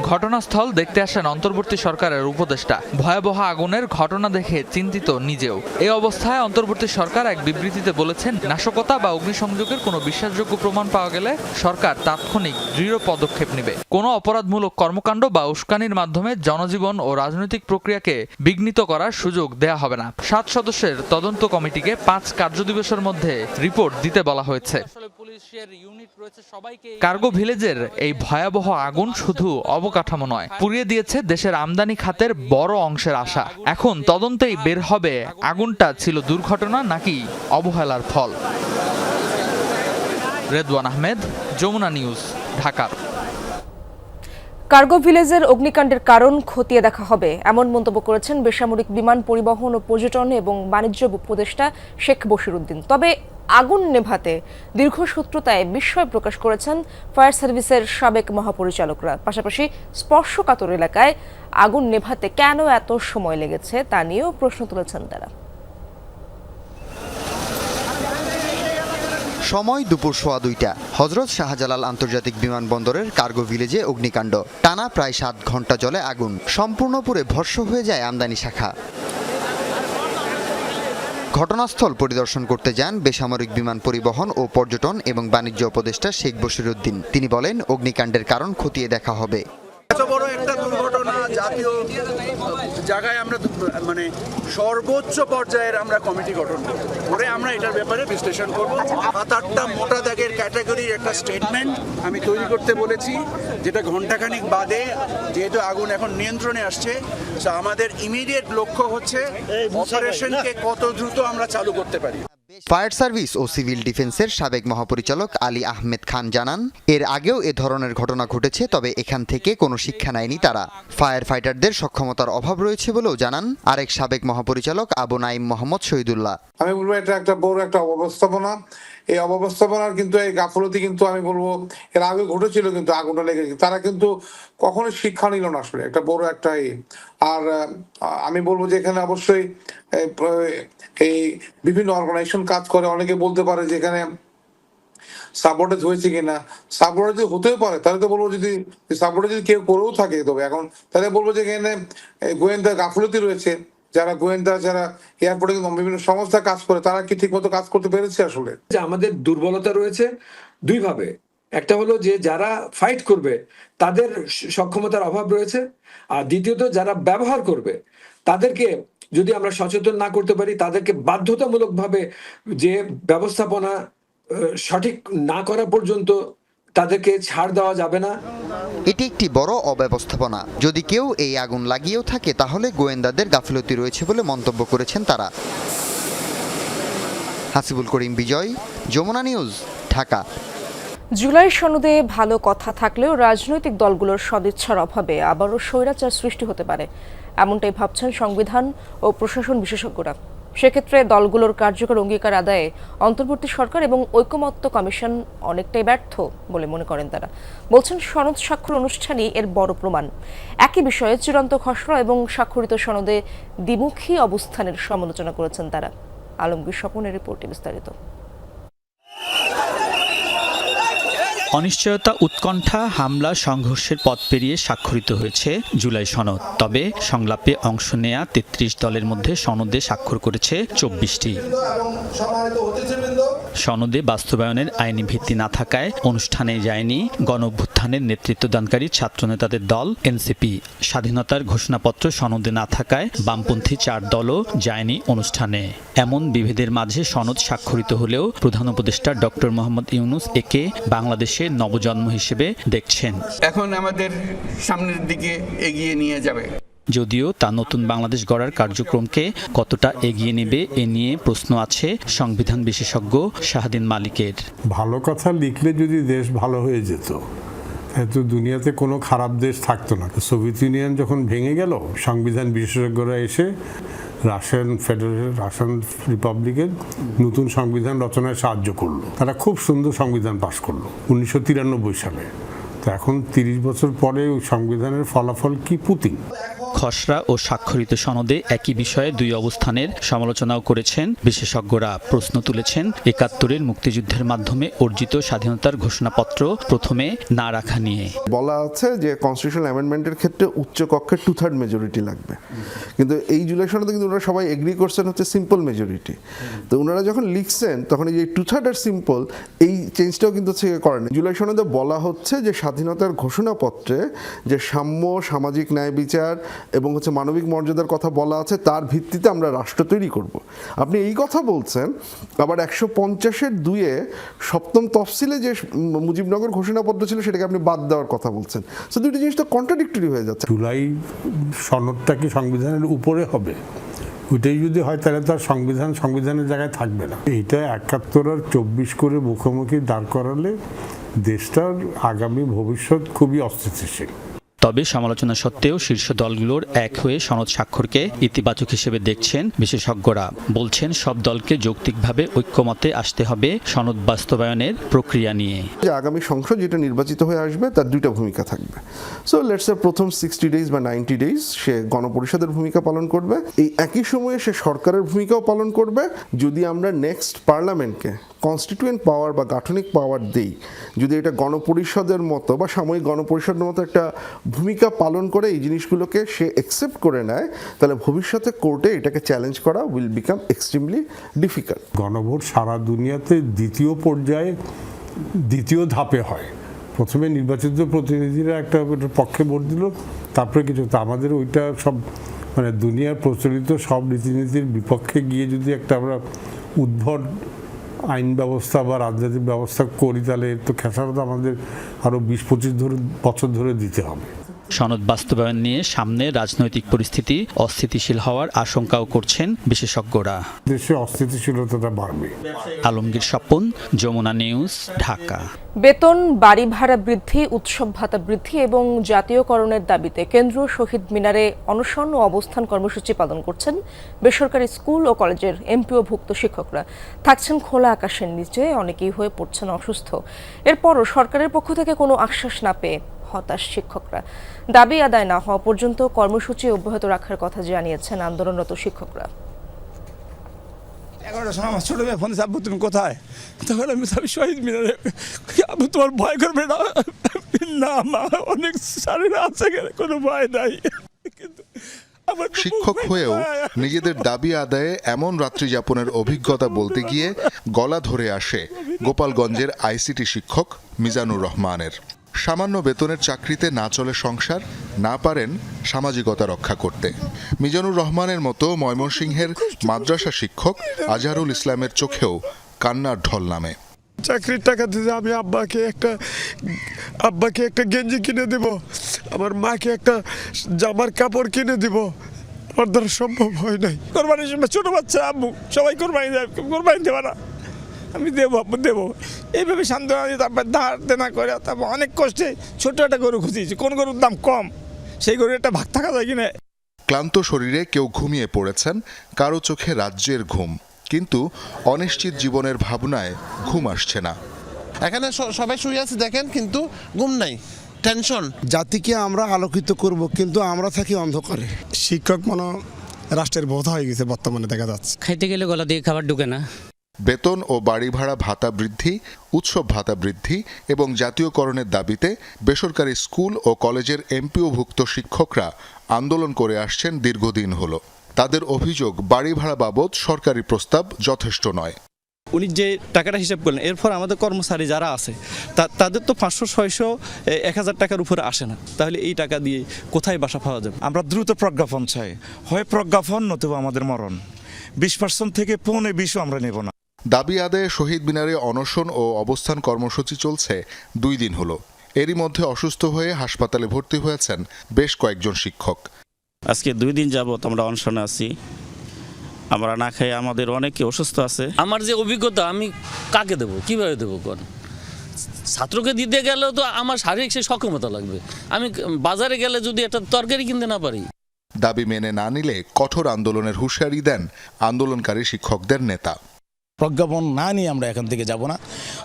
ঘটনাস্থল দেখতে আসেন অন্তর্বর্তী সরকারের উপদেষ্টা। ভয়াবহ আগুনের ঘটনা দেখে চিন্তিত নিজেও। এই অবস্থায় অন্তর্বর্তী সরকার এক বিবৃতিতে বলেছেন, নাশকতা বা অগ্নিসংযোগের কোনো বিশ্বাসযোগ্য প্রমাণ পাওয়া গেলে সরকার তাৎক্ষণিক দৃঢ় পদক্ষেপ নেবে। কোনো অপরাধমূলক কর্মকাণ্ড বা উস্কানির মাধ্যমে জনজীবন ও রাজনৈতিক প্রক্রিয়াকে বিঘ্নিত করার সুযোগ দেয়া হবে না। 7 সদস্যের তদন্ত কমিটিকে 5 কার্যদিবসের মধ্যে রিপোর্ট দিতে বলা হয়েছে। কার্গো ভিলেজের এই ভয়াবহ আগুন শুধু অবকাঠামো নয়, পুড়িয়ে দিয়েছে দেশের আমদানি খাতের বড় অংশের আশা। এখন তদন্তেই বের হবে আগুনটা ছিল দুর্ঘটনা নাকি অবহেলার ফল। রেদওয়ান আহমেদ, যমুনা নিউজ, ঢাকা। কার্গো ভিলেজের অগ্নিকাণ্ডের কারণ খতিয়ে দেখা হবে, এমন মন্তব্য করেছেন বেসামরিক বিমান পরিবহন ও পর্যটন এবং বাণিজ্য উপদেষ্টা শেখ বশিরউদ্দিন। তবে আগুন নেভাতে দীর্ঘসূত্রতায় বিস্ময় প্রকাশ করেছেন ফায়ার সার্ভিসের সাবেক মহাপরিচালকরা। পাশাপাশি স্পর্শকাতর এলাকায় আগুন নেভাতে কেন এত সময় লেগেছে তা নিয়েও প্রশ্ন তুলেছেন তারা। সময় দুপুর 1:15। হযরত শাহজালাল আন্তর্জাতিক বিমানবন্দরের কার্গো ভিলেজে অগ্নিকাণ্ড। টানা প্রায় 7 ঘন্টা জ্বলে আগুন। সম্পূর্ণ পুড়ে ভস্ম হয়ে যায় আমদানি শাখা। ঘটনাস্থল পরিদর্শন করতে যান বেসামরিক বিমান পরিবহন ও পর্যটন এবং বাণিজ্য উপদেষ্টা শেখ বশিরউদ্দিন। তিনি বলেন, অগ্নিকাণ্ডের কারণ খতিয়ে দেখা হবে। এত বড় একটা দুর্ঘটনা জাতীয় জায়গায় আমরা মানে সর্বোচ্চ পর্যায়ের আমরা কমিটি গঠন করে আমরা এটার ব্যাপারে বিশ্লেষণ করব। 7-8টা মোটা দাগের ক্যাটাগরির একটা স্টেটমেন্ট আমি তৈরি করতে বলেছি, যেটা ঘণ্টাখানিক বাদে, যেহেতু আগুন এখন নিয়ন্ত্রণে আসছে, আমাদের ইমিডিয়েট লক্ষ্য হচ্ছে অপারেশনকে কত দ্রুত আমরা চালু করতে পারি। ফায়ার সার্ভিস ও সিভিল ডিফেন্সের সাবেক মহাপরিচালক আলী আহমেদ খান জানান, এর আগেও এ ধরনের ঘটনা ঘটেছে, তবে এখান থেকে কোনো শিক্ষা নেয়নি তারা। ফায়ার ফাইটারদের সক্ষমতার অভাব রয়েছে বলেও জানান আরেক সাবেক মহাপরিচালক আবু নাইম মোহাম্মদ শহীদুল্লাহ। আমি বলবো এটা একটা বড় একটা অব্যবস্থাপনা। এই অব্যবস্থাপনার কিন্তু এই গাফলতি কিন্তু আমি বলবো এর আগে ঘটেছিল, কিন্তু আগুনটা লেগেছে, তারা কিন্তু কখনো শিক্ষা নিল না। আসলে একটা বড় একটা আর আমি বলবো যে এখানে অবশ্যই এই বিভিন্ন অর্গানাইজেশন কাজ করে। অনেকে বলতে পারে যে এখানে সাপোর্টেজ হয়েছে কিনা, সাপোর্টেজ যদি হতেও পারে তাহলে তো বলবো, যদি সাপোর্টেজ যদি কেউ করেও থাকে তবে এখন তাহলে বলবো যে এখানে গোয়েন্দা গাফলতি রয়েছে। যারা গোয়েন্দা, যারা এয়ারপোর্টে বিভিন্ন সংস্থা কাজ করে, তারা কি ঠিক মতো কাজ করতে পেরেছে? আসলে আমাদের দুর্বলতা রয়েছে দুই ভাবে। একটা হলো যে যারা ফাইট করবে তাদের সক্ষমতার অভাব রয়েছে, আর দ্বিতীয়ত যারা ব্যবহার করবে তাদেরকে যদি আমরা সচেতন না করতে পারি, তাদেরকে বাধ্যতামূলকভাবে যে ব্যবস্থাপনা সঠিক না করা পর্যন্ত তাদেরকে ছাড় দেওয়া যাবে না। এটি একটি বড় অব্যবস্থাপনা। যদি কেউ এই আগুন লাগিয়েও থাকে তাহলে গোয়েন্দাদের গাফিলতি রয়েছে বলে মন্তব্য করেছেন তারা। হাসিবুল করিম বিজয়, যমুনা নিউজ, ঢাকা। জুলাই সনদে ভালো কথা থাকলেও রাজনৈতিক দলগুলোর সদিচ্ছার অভাবে আবারও স্বৈরাচার সৃষ্টি হতে পারে, এমনটাই ভাবছেন সংবিধান ও প্রশাসন বিশেষজ্ঞরা। সেক্ষেত্রে দলগুলোর কার্যকর অঙ্গীকার আদায়ে অন্তর্বর্তী সরকার এবং ঐকমত্য কমিশন অনেকটাই ব্যর্থ বলে মনে করেন তারা। বলছেন, সনদ স্বাক্ষর অনুষ্ঠানই এর বড় প্রমাণ। একই বিষয়ে চূড়ান্ত খসড়া এবং স্বাক্ষরিত সনদে দ্বিমুখী অবস্থানের সমালোচনা করেছেন তারা। আলমগীর স্বপনের রিপোর্টে বিস্তারিত। অনিশ্চয়তা, উৎকণ্ঠা, হামলা, সংঘর্ষের পথ পেরিয়ে স্বাক্ষরিত হয়েছে জুলাই সনদ। তবে সংলাপে অংশ নেয়া 33 দলের মধ্যে সনদে স্বাক্ষর করেছে 24টি। সনদে বাস্তবায়নের আইনি ভিত্তি না থাকায় অনুষ্ঠানে যায়নি গণঅভ্যুত্থানের নেতৃত্বদানকারী ছাত্রনেতাদের দল এনসিপি। স্বাধীনতার ঘোষণাপত্র সনদে না থাকায় বামপন্থী 4 দলও যায়নি অনুষ্ঠানে। এমন বিভেদের মাঝে সনদ স্বাক্ষরিত হলেও প্রধান উপদেষ্টা ডক্টর মোহাম্মদ ইউনূস একে বাংলাদেশে নবজন্ম হিসেবে দেখছেন। এখন আমাদের সামনের দিকে এগিয়ে নিয়ে যাবে। যদিও তা নতুন বাংলাদেশ গড়ার কার্যক্রমকে কতটা এগিয়ে নেবে এ নিয়ে প্রশ্ন আছে সংবিধান বিশেষজ্ঞ শাহদিন মালিকের। ভালো কথা লিখলে যদি দেশ ভালো হয়ে যেত, তো দুনিয়াতে কোনো খারাপ দেশ থাকতো না। সোভিয়েত ইউনিয়ন যখন ভেঙে গেল, সংবিধান বিশেষজ্ঞরা এসে রাশিয়ান রিপাবলিকের নতুন সংবিধান রচনায় সাহায্য করলো। তারা খুব সুন্দর সংবিধান পাশ করলো 1993 সালে। তো এখন 30 বছর পরে ওই সংবিধানের ফলাফল কি পুতিং। খসড়া ও স্বাক্ষরিত সনদে একই বিষয়ে দুই অবস্থানের সমালোচনাও করেছেন বিশেষজ্ঞরা। প্রশ্ন তুলেছেন ৭১-এর মুক্তিযুদ্ধের মাধ্যমে অর্জিত স্বাধীনতার ঘোষণাপত্র প্রথমে না রাখা নিয়ে। বলা আছে যে কনস্টিটিউশনাল অ্যামেন্ডমেন্টের ক্ষেত্রে উচ্চ কক্ষের 2/3 মেজরিটি লাগবে, কিন্তু এই জুলাই সনদে কিন্তু ওনারা সবাই এগ্রি করছেন হচ্ছে সিম্পল মেজরিটি। তো ওনারা যখন লিখছেন তখন এই যে 2/3 আর সিম্পল এই চেঞ্জটাও কিন্তু হচ্ছে করেন। জুলাই সনদে বলা হচ্ছে যে স্বাধীনতার ঘোষণাপত্রে যে সাম্য, সামাজিক ন্যায় বিচার এবং হচ্ছে মানবিক মর্যাদার কথা বলা আছে, তার ভিত্তিতে আমরা রাষ্ট্র তৈরি করব। আপনি এই কথা বলছেন, আবার 150-এর 2-এ 7ম তফসিলে যে মুজিবনগর ঘোষণাপত্র ছিল সেটাকে আপনি বাদ দেওয়ার কথা বলছেন। তো দুটো জিনিস তো কন্ট্রাডিক্টরি হয়ে যাচ্ছে। জুলাই সনদটা কি সংবিধানের উপরে হবে? ওইটাই যদি হয় তাহলে তার সংবিধানের জায়গায় থাকবে না। এইটা ৭১ আর ২৪ করে মুখোমুখি দাঁড় করালে দেশটার আগামী ভবিষ্যৎ খুবই অস্থিতিশীল। তবে সমালোচনা সত্ত্বেও শীর্ষ দলগুলোর এক হয়ে সনদ স্বাক্ষরকে ইতিবাচক হিসেবে দেখছেন বিশেষজ্ঞরা। বলছেন সব দলকে যৌক্তিকভাবে ঐক্যমতে আসতে হবে সনদ বাস্তবায়নের প্রক্রিয়া নিয়ে। যে আগামী সংসদ যেটা নির্বাচিত হয়ে আসবে তার দুইটা ভূমিকা থাকবে। সো লেটস সে প্রথম 60 ডেজ বা 90 ডেজ সে গণপরিষদের ভূমিকা পালন করবে, এই একই সময়ে সে সরকারের ভূমিকাও পালন করবে। যদি আমরা নেক্সট পার্লামেন্টকে কনস্টিটিউয়েন্ট পাওয়ার বা গাঠনিক পাওয়ার দেই, যদি এটা গণপরিষদের মতো বা সাময়িক গণপরিষদের মতো একটা ভূমিকা পালন করে এই জিনিসগুলোকে সে অ্যাকসেপ্ট করে নেয়, তাহলে ভবিষ্যতে কোর্টে এটাকে চ্যালেঞ্জ করা উইল বিকাম এক্সট্রিমলি ডিফিকাল্ট। গণভোট সারা দুনিয়াতে দ্বিতীয় পর্যায়ে দ্বিতীয় ধাপে হয়। প্রথমে নির্বাচিত প্রতিনিধিরা একটা পক্ষে ভোট দিল, তারপরে কিছু। তো আমাদের ওইটা সব মানে দুনিয়ার প্রচলিত সব রীতিনীতির বিপক্ষে গিয়ে যদি একটা আমরা উদ্ভট আইন ব্যবস্থা বা রাজনৈতিক ব্যবস্থা করি, তাহলে তো খেসারত আমাদের আরও 20-25 বছর ধরে দিতে হবে। সনদ বাস্তবায়ন নিয়ে সামনে রাজনৈতিক পরিস্থিতি অস্থিতিশীল হওয়ার আশঙ্কাও করছেন বিশেষজ্ঞরা। দেশে অস্থিতিশীলতাটা বাড়বে। আলমগীর স্বপন, যমুনা নিউজ, ঢাকা। বেতন, বাড়ি ভাড়া বৃদ্ধি, উৎসব ভাতা বৃদ্ধি এবং জাতীয়করণের দাবিতে কেন্দ্রীয় শহীদ মিনারে অনশন ও অবস্থান কর্মসূচি পালন করছেন বেসরকারি স্কুল ও কলেজের এমপিওভুক্ত শিক্ষকরা। থাকছেন খোলা আকাশের নিচে, অনেকেই হয়ে পড়ছেন অসুস্থ। এরপরও সরকারের পক্ষ থেকে কোনো আশ্বাস না পেয়ে হতাশ শিক্ষকরা। দাবি আদায় না হওয়া পর্যন্ত কর্মসূচি অব্যাহত রাখার কথা জানিয়েছেন আন্দোলনরত শিক্ষকরা। 11টার সময় আমার ছোট মেয়ে ফোন আব্বু তুমি কোথায়? তখন আমি শহীদ মিনারে। আব্বু তোমার ভয় করবে না? না মা, অনেক স্যারেরা আছে, কোনো ভয় নাই। কিন্তু শিক্ষক হয়েও নিজেদের দাবি আদায়ে এমন রাত্রি যাপনের অভিজ্ঞতা বলতে গিয়ে গলা ধরে আসে গোপালগঞ্জের আইসিটি শিক্ষক মিজানুর রহমানের। সামান্য বেতনের চাকরিতে না চলে সংসার, না পারেন সামাজিকতা রক্ষা করতে। মিজানুর রহমানের মতো ময়মনসিংহের মাদ্রাসা শিক্ষক আজহারুল ইসলামের চোখেও কান্নার ঢল নামে। চাকরির টাকা দিয়ে আমি আব্বাকে একটা গেঞ্জি কিনে দেব, আমার মাকে একটা জামার কাপড় কিনে দিব, আমার দ্বারা সম্ভব হয় নাই। কোরবানির সময় ছোট বাচ্চা আব্বু সবাই কোরবানি দেবে না, আমি দেবো আব্বু দেবো, এইভাবে সান্ত্বনা দিয়ে তারপর ধার দেনা করে তারপর অনেক কষ্টে ছোট একটা গরু খুঁজিয়েছি। কোন গরুর দাম কম, সেই গরুর একটা ভাগ থাকা যায় কিনা। ক্লান্ত শরীরে কেউ ঘুমিয়ে পড়েছেন, কারো চোখে রাজ্যের ঘুম, কিন্তু অনিশ্চিত জীবনের ভাবনায় ঘুম আসছে না। এখানে সবাই শুয়ে আছে দেখেন, কিন্তু ঘুম নাই, টেনশন। জাতিকে আমরা আলোকিত করব, কিন্তু আমরা থাকি অন্ধকারে। শিক্ষক মনে রাষ্ট্রের বোধ হয়ে গেছে বর্তমানে, দেখা যাচ্ছে খাইতে গেলে গলা দিয়ে খাবার ঢুকে না। বেতন ও বাড়ি ভাড়া ভাতা বৃদ্ধি, উৎসব ভাতা বৃদ্ধি এবং জাতীয়করণের দাবিতে বেসরকারি স্কুল ও কলেজের এমপিওভুক্ত শিক্ষকরা আন্দোলন করে আসছেন দীর্ঘদিন হলো। তাদের অভিযোগ বাড়ি ভাড়া বাবদ সরকারি প্রস্তাব যথেষ্ট নয়। উনি যে টাকাটা হিসাব করলেন, এরপর আমাদের কর্মচারী যারা আছে তাদের তো 500, 600, 1000 টাকার উপরে আসে না। তাহলে এই টাকা দিয়ে কোথায় বাসা পাওয়া যাবে? আমরা দ্রুত প্রজ্ঞাপন চাই, হয় প্রজ্ঞাপন নতুবা আমাদের মরণ। 20% থেকে 20% আমরা নেব না। দাবি আদায়ে শহীদ মিনারে অনশন ও অবস্থান কর্মসূচি চলছে 2 দিন হলো। এরই মধ্যে অসুস্থ হয়ে হাসপাতালে ভর্তি হয়েছেন বেশ কয়েকজন শিক্ষক। আজকে 2 দিন যাবত আমরা অনশনে আছি, আমরা না খাই, আমাদের অনেকে অসুস্থ আছে। আমার যে অভিজ্ঞতা, আমি কাকে দেবো, কিভাবে দেবো? কোন ছাত্রকে দিতে গেলেও তো আমার শারীরিক সে সক্ষমতা লাগবে। আমি বাজারে গেলে যদি একটা তরকারি কিনতে না পারি। দাবি মেনে না নিলে কঠোর আন্দোলনের হুঁশিয়ারি দেন আন্দোলনকারী শিক্ষকদের নেতা। প্রজ্ঞাপন না নিয়ে আমরা এখান থেকে যাব না।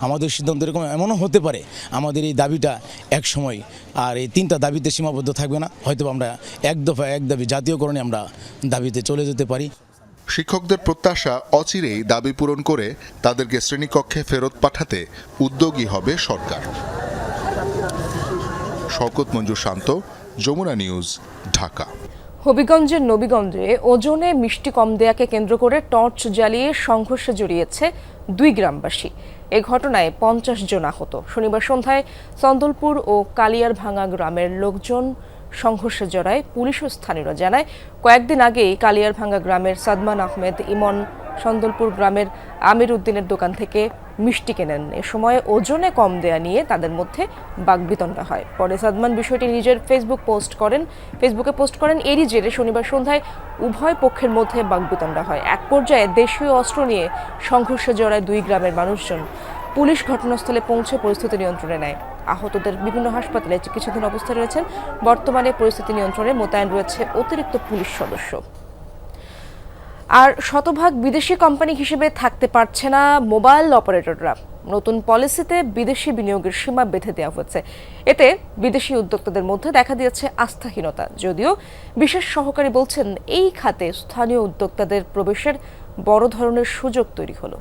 আমাদের সিদ্ধান্ত এরকম এমনও হতে পারে আমাদের এই দাবিটা এক সময় আর এই 3টা দাবিতে সীমাবদ্ধ থাকবে না, হয়তো আমরা এক দফা এক দাবি জাতীয়করণে আমরা দাবিতে চলে যেতে পারি। শিক্ষকদের প্রত্যাশা অচিরেই দাবি পূরণ করে তাদেরকে শ্রেণীকক্ষে ফেরত পাঠাতে উদ্যোগী হবে সরকার। শওকত মঞ্জুর শান্ত, যমুনা নিউজ, ঢাকা। হবিগঞ্জের নবীগঞ্জে ওজনে মিষ্টি কম দেয়াকে কেন্দ্র করে টর্চ জ্বালিয়ে সংঘর্ষে জড়িয়েছে 2 গ্রামবাসী। এ ঘটনায় 50 জন আহত। শনিবার সন্ধ্যায় চন্দলপুর ও কালিয়ারভাঙ্গা গ্রামের লোকজন সংঘর্ষে জড়ায়। পুলিশ ও স্থানীয়রা জানায়, কয়েকদিন আগেই কালিয়ারভাঙ্গা গ্রামের সাদমান আহমেদ ইমন চন্দলপুর গ্রামের আমির উদ্দিনের দোকান থেকে মিষ্টি কেনেন। এ সময় ওজনে কম দেয়া নিয়ে তাদের মধ্যে বাকবিতণ্ডা হয়। পরে সাদমান বিষয়টি নিজের ফেসবুকে পোস্ট করেন। এরই জেরে শনিবার সন্ধ্যায় উভয় পক্ষের মধ্যে বাকবিতণ্ডা হয়। এক পর্যায়ে দেশীয় অস্ত্র নিয়ে সংঘর্ষে জড়ায় 2 গ্রামের মানুষজন। পুলিশ ঘটনাস্থলে পৌঁছে পরিস্থিতি নিয়ন্ত্রণে নেয়। আহতদের বিভিন্ন হাসপাতালে চিকিৎসাধীন অবস্থায় রয়েছেন। বর্তমানে পরিস্থিতি নিয়ন্ত্রণে মোতায়েন রয়েছে অতিরিক্ত পুলিশ সদস্য। আর শতভাগ বিদেশি কোম্পানি হিসেবে থাকতে পারছে না মোবাইল অপারেটররা। নতুন পলিসিতে বিদেশি বিনিয়োগের সীমা বেঁধে দেওয়া হয়েছে। এতে বিদেশি উদ্যোক্তাদের মধ্যে দেখা দিয়েছে আস্থাহীনতা। যদিও বিশেষ সহকারী বলছেন, এই খাতে স্থানীয় উদ্যোক্তাদের প্রবেশের বড় ধরনের সুযোগ তৈরি হলো।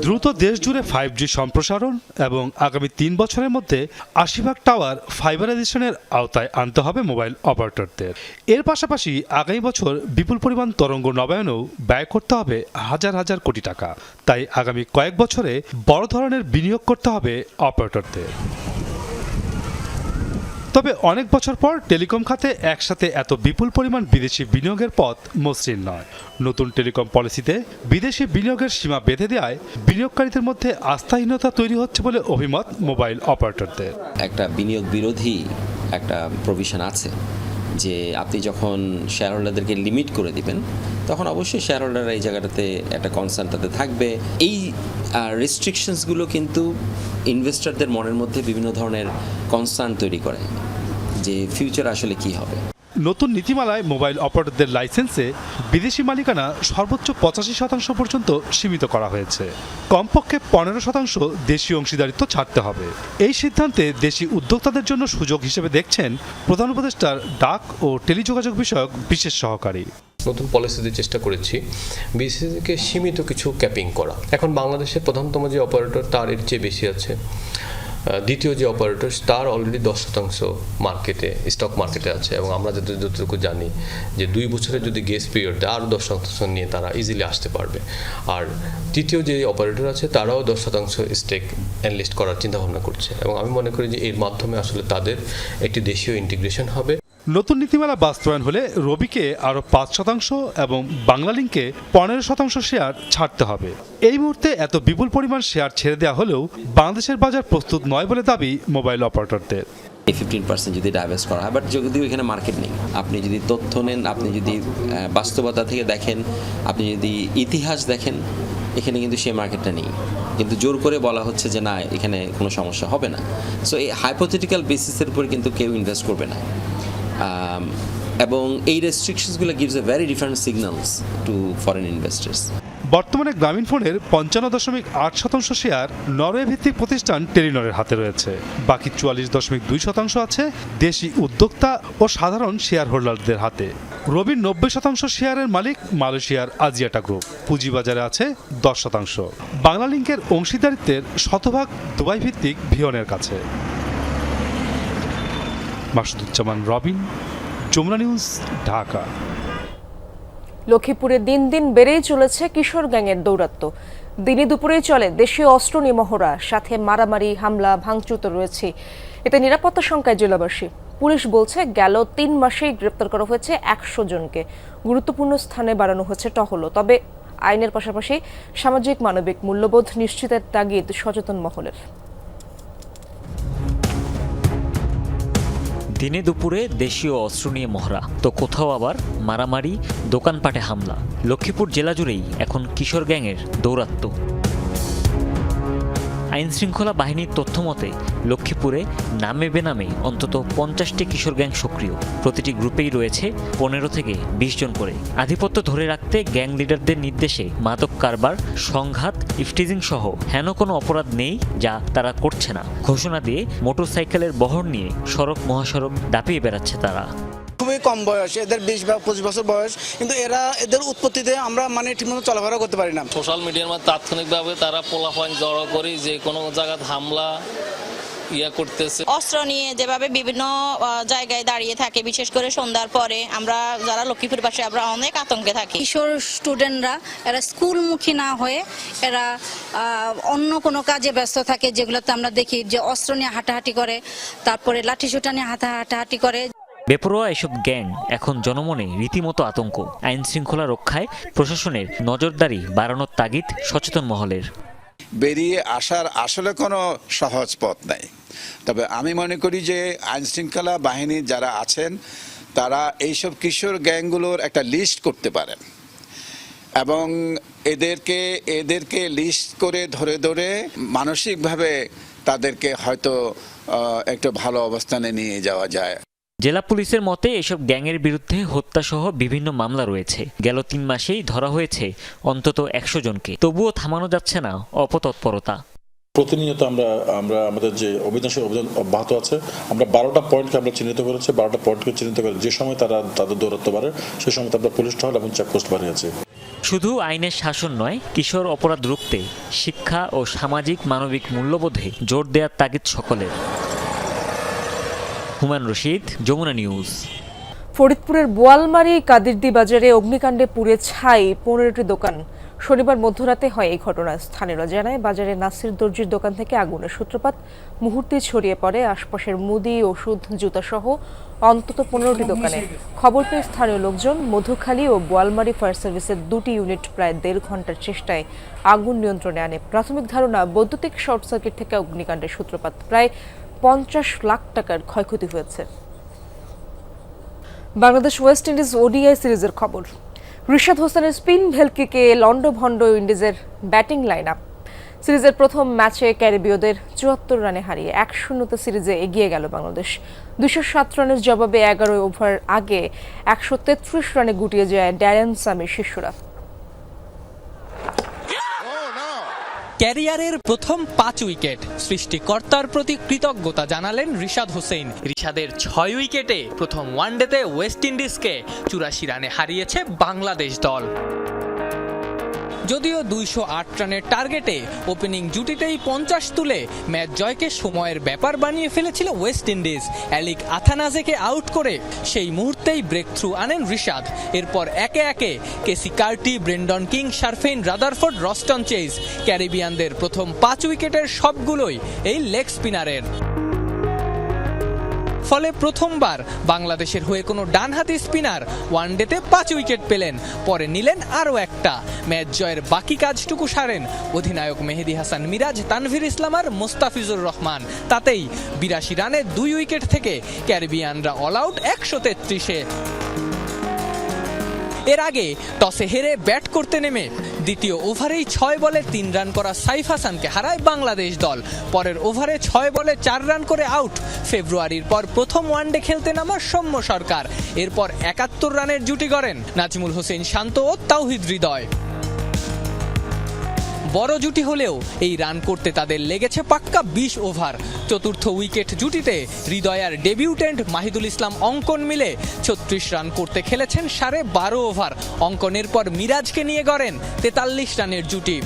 দ্রুত দেশ জুড়ে 5G সম্প্রসারণ এবং আগামী 3 বছরের মধ্যে 80% টাওয়ার ফাইবারাইজেশনের আওতায় আনতে হবে মোবাইল অপারেটরদের। এর পাশাপাশি আগামী বছর বিপুল পরিমাণ তরঙ্গ নবায়নেও ব্যয় করতে হবে হাজার হাজার কোটি টাকা। তাই আগামী কয়েক বছরে বড় ধরনের বিনিয়োগ করতে হবে অপারেটরদের। তবে অনেক বছর পর টেলিকম খাতে একসাথে এত বিপুল পরিমাণ বিদেশি বিনিয়োগের পথ মসৃণ নয়। নতুন টেলিকম পলিসিতে বিদেশি বিনিয়োগের সীমা বেঁধে দেওয়ায় বিনিয়োগকারীদের মধ্যে আস্থাহীনতা তৈরি হচ্ছে বলে অভিমত মোবাইল অপারেটরদের। একটা বিনিয়োগ বিরোধী একটা প্রভিশন আছে যে আপনি যখন শেয়ার হোল্ডারদেরকে লিমিট করে দিবেন তখন অবশ্যই শেয়ার হোল্ডাররা এই জায়গাটাতে একটা কনসার্ন তাতে থাকবে। এই রেস্ট্রিকশনসগুলো কিন্তু ইনভেস্টরদের মনের মধ্যে বিভিন্ন ধরনের কনসার্ন তৈরি করে যে ফিউচার আসলে কি হবে। নতুন নীতিমালায় মোবাইল অপারেটরদের লাইসেন্সে বিদেশি মালিকানা সর্বোচ্চ 85% পর্যন্ত সীমিত করা হয়েছে। কমপক্ষে 15% দেশীয় অংশীদারিত্ব ছাড়তে হবে। এই সিদ্ধান্তে দেশি উদ্যোক্তাদের জন্য সুযোগ হিসেবে দেখছেন প্রধান উপদেষ্টার ডাক ও টেলিযোগাযোগ বিষয়ক বিশেষ সহকারী। নতুন পলিসিতে চেষ্টা করেছি বিসিসিকে সীমিত কিছু ক্যাপিং করা। এখন বাংলাদেশের প্রধানতম যে অপারেটর তার এর চেয়ে বেশি আছে। দ্বিতীয় যে অপারেটর তার অলরেডি 10% মার্কেটে স্টক মার্কেটে আছে এবং আমরা যতটুকু জানি যে 2 বছরের যদি গেস পিরিয়ড দেয় আরও 10% নিয়ে তারা ইজিলি আসতে পারবে। আর তৃতীয় যে অপারেটর আছে তারাও 10% স্টেক এনলিস্ট করার চিন্তাভাবনা করছে এবং আমি মনে করি যে এর মাধ্যমে আসলে তাদের একটি দেশীয় ইন্টিগ্রেশন হবে। নতুন নীতিমালা বাস্তবায়ন হলে রবিকে আরও 5% এবং বাংলালিংকে 15% শেয়ার ছাড়তে হবে। এই মুহূর্তে এত বিপুল পরিমাণ শেয়ার ছেড়ে দেওয়া হলেও বাংলাদেশের বাজার প্রস্তুত নয় বলে দাবি মোবাইল অপারেটরদের। 15% যদি ডাইভার্স করা হয়, বাট যদিও এখানে মার্কেট নেই। আপনি যদি তথ্য নেন, আপনি যদি বাস্তবতা থেকে দেখেন, আপনি যদি ইতিহাস দেখেন, এখানে কিন্তু সেই মার্কেটটা নেই। কিন্তু জোর করে বলা হচ্ছে যে না এখানে কোনো সমস্যা হবে না। সো এই হাইপোথেটিক্যাল বেসিসের উপর কিন্তু কেউ ইনভেস্ট করবে না। এবং এই রেস্ট্রিকশনসগুলো gives a very different signals to foreign investors. বর্তমানে গ্রামীণ ফোনের 55.8% শেয়ার নরওয়ে ভিত্তিক প্রতিষ্ঠান টেলিনরের হাতে রয়েছে। বাকি 44.2% আছে দেশি উদ্যোক্তা ও সাধারণ শেয়ার হোল্ডারদের হাতে। রবির 90% শেয়ারের মালিক মালয়েশিয়ার আজিয়াটা গ্রুপ। পুঁজিবাজারে আছে 10%। বাংলালিংকের অংশীদারিত্বের শতভাগ দুবাই ভিত্তিক ভিয়নের কাছে। মাসুদুজ্জামান রবিন, যমুনা নিউজ, ঢাকা। লক্ষ্মীপুরে দিন দিন বেড়েই চলেছে কিশোর গ্যাংয়ের দৌরাত্ম্য। দিনে দুপুরেই চলে দেশীয় অস্ত্র নিয়ে মহড়া, সাথে মারামারি, হামলা, ভাঙচুর তো রয়েছে। এতে নিরাপত্তা শঙ্কায় জেলাবাসী। পুলিশ বলছে গেল 3 মাসেই গ্রেপ্তার করা হয়েছে 100 জনকে। গুরুত্বপূর্ণ স্থানে বাড়ানো হয়েছে টহল। তবে আইনের পাশাপাশি সামাজিক মানবিক মূল্যবোধ নিশ্চিতের তাগিদ সচেতন মহলের। দিনে দুপুরে দেশীয় অস্ত্র নিয়ে মহড়া, তো কোথাও আবার মারামারি, দোকানপাটে হামলা। লক্ষ্মীপুর জেলা জুড়েই এখন কিশোর গ্যাংয়ের দৌরাত্ম্য। আইনশৃঙ্খলা বাহিনীর তথ্য মতে লক্ষ্মীপুরে নামে বেনামে অন্তত 50টি কিশোর গ্যাং সক্রিয়। প্রতিটি গ্রুপেই রয়েছে 15 থেকে 20 জন করে। আধিপত্য ধরে রাখতে গ্যাং লিডারদের নির্দেশে মাদক কারবার, সংঘাত, ইফটিজিং সহ হেন কোনো অপরাধ নেই যা তারা করছে না ঘোষণা দিয়ে মোটরসাইকেলের বহর নিয়ে সড়ক মহাসড়ক দাপিয়ে বেড়াচ্ছে তারা। খুবই কম বয়স, এদের 20 বা 25 বছর বয়স, কিন্তু এদের উৎপত্তিতে আমরা ঠিকমতো চলাফেরা করতে পারি না। সোশ্যাল মিডিয়ার মধ্যে তাৎক্ষণিকভাবে তারা পোলাপান জড়ো করে যে কোনো জায়গায় হামলা করতেছে। অস্ত্র নিয়ে যেভাবে বিভিন্ন জায়গায় দাঁড়িয়ে থাকে, বিশেষ করে সন্ধ্যার পরে আমরা যারা লক্ষ্মীপুর পাশে আমরা অনেক আতঙ্কে থাকি। কিশোর স্টুডেন্টরা এরা স্কুলমুখী না হয়ে এরা অন্য কোনো কাজে ব্যস্ত থাকে, যেগুলোতে আমরা দেখি যে অস্ত্র নিয়ে হাঁটাহাঁটি করে, তারপরে লাঠিসোঁটা নিয়ে হাঁটাহাঁটি করে। বেপরোয়া এসব গ্যাং এখন জনমনে রীতিমতো আতঙ্ক। আইন শৃঙ্খলা রক্ষায় প্রশাসনের নজরদারি বাড়ানোর তাগিদ সচেতন মহলের। বেরিয়ে আসার আসলে কোনো সহজ পথ নাই, তবে আমি মনে করি যে আইন শৃঙ্খলা বাহিনী যারা আছেন তারা এইসব কিশোর গ্যাংগুলোর একটা লিস্ট করতে পারেন এবং এদেরকে লিস্ট করে ধরে ধরে মানসিকভাবে তাদেরকে হয়তো একটু ভালো অবস্থানে নিয়ে যাওয়া যায়। জেলা পুলিশের মতে এসব গ্যাংয়ের বিরুদ্ধে হত্যাসহ বিভিন্ন মামলা রয়েছে। গেল 3 মাসেই ধরা হয়েছে অন্তত 100 জনকে। তবুও থামানো যাচ্ছে না অপতৎপরতা। প্রতিনিয়ত আমরা আমাদের যে অভিযান অব্যাহত আছে। আমরা 12টা পয়েন্টকে আমরা চিহ্নিত করেছি। 12টা পয়েন্টকে চিহ্নিত করে যে সময় তাদের দৌরাত্ম বাড়ে সে সময় আমরা পুলিশ টহল এবং চেকপোস্ট বাড়িয়েছি। শুধু আইনের শাসন নয়, কিশোর অপরাধ রুখতে শিক্ষা ও সামাজিক মানবিক মূল্যবোধে জোর দেওয়ার তাগিদ সকলের। হুমায়ুন রশিদ, যমুনা নিউজ। ফরিদপুরের বোয়ালমারী কাদিরদি বাজারে অগ্নিকাণ্ডে পুড়ে ছাই 15টি দোকান। শনিবার মধ্যরাতে হয় এই ঘটনা। স্থানীয়রা জানায় বাজারে নাসির দর্জির দোকান থেকে আগুনের সূত্রপাত মুহূর্তে ছড়িয়ে পড়ে আশপাশের মুদি, ওষুধ, জুতা সহ অন্তত 15টি দোকানে। খবর পেয়ে স্থানীয় লোকজন মধুখালী ও বোয়ালমারী ফায়ার সার্ভিসের 2টি ইউনিট প্রায় 1.5 ঘন্টার চেষ্টায় আগুন নিয়ন্ত্রণে আনে। প্রাথমিক ধারণা বৈদ্যুতিক শর্ট সার্কিট থেকে অগ্নিকাণ্ডের সূত্রপাত। প্রায় 50 লাখ টাকার ক্ষয়ক্ষতি হয়েছে। বাংলাদেশ ওয়েস্ট ইন্ডিজ ওডিআই সিরিজের খবর। রিশাদ হোসেনের স্পিন ভেলকিকে লন্ডভন্ড উইন্ডিজের ব্যাটিং লাইন আপ। সিরিজের প্রথম ম্যাচে ক্যারিবীয়দের 74 রানে হারিয়ে 1-0 সিরিজে এগিয়ে গেল বাংলাদেশ। 207 রানের জবাবে 11 ওভার আগে 133 রানে গুটিয়ে যায় ড্যারেন সামির শিষ্যরা। ক্যারিয়ারের প্রথম 5 উইকেট, সৃষ্টিকর্তার প্রতি কৃতজ্ঞতা জানালেন রিশাদ হোসেন। রিশাদের 6 উইকেটে প্রথম ওয়ানডেতে ওয়েস্ট ইন্ডিজকে 84 রানে হারিয়েছে বাংলাদেশ দল। যদিও 208 রানের টার্গেটে ওপেনিং জুটিতেই 50 তুলে ম্যাচ জয়কে সময়ের ব্যাপার বানিয়ে ফেলেছিল ওয়েস্ট ইন্ডিজ। অ্যালিক আথানাজেকে আউট করে সেই মুহূর্তেই ব্রেক থ্রু আনেন রিশাদ। এরপর একে একে Keacy Carty, Brandon King, Sherfane Rutherford, Roston Chase. ক্যারিবিয়ানদের প্রথম 5 উইকেটের সবগুলোই এই লেগ স্পিনারের। ফলে প্রথমবার বাংলাদেশের হয়ে কোনো ডানহাতি স্পিনার ওয়ানডেতে 5 উইকেট পেলেন। পরে নিলেন আরও একটা। ম্যাচ জয়ের বাকি কাজটুকু সারেন অধিনায়ক মেহেদী হাসান মিরাজ, তানভীর ইসলাম আর মোস্তাফিজুর রহমান। তাতেই 82 রানে 2 উইকেট থেকে ক্যারিবিয়ানরা অল আউট 133-এ। এর আগে টসে হেরে ব্যাট করতে নেমে দ্বিতীয় ওভারেই 6 বলে 3 রান করা সাইফ হাসানকে হারায় বাংলাদেশ দল। পরের ওভারে 6 বলে 4 রান করে আউট। ফেব্রুয়ারির পর প্রথম ওয়ানডে খেলতে নামা সৌম্য সরকার। এরপর 71 রানের জুটি গড়েন নাজমুল হোসেন শান্ত ও তাওহিদ হৃদয়। বড় জুটি হলেও এই রান করতে তাদের লেগেছে পাক্কা 20 ওভার। চতুর্থ উইকেট জুটিতে হৃদয় আর ডেবিউটেন্ট মাহিদুল ইসলাম অঙ্কন মিলে 36 রান করতে খেলেছেন 12.5 ওভার। অঙ্কনের পর মিরাজকে নিয়ে গড়েন 43 রানের জুটি।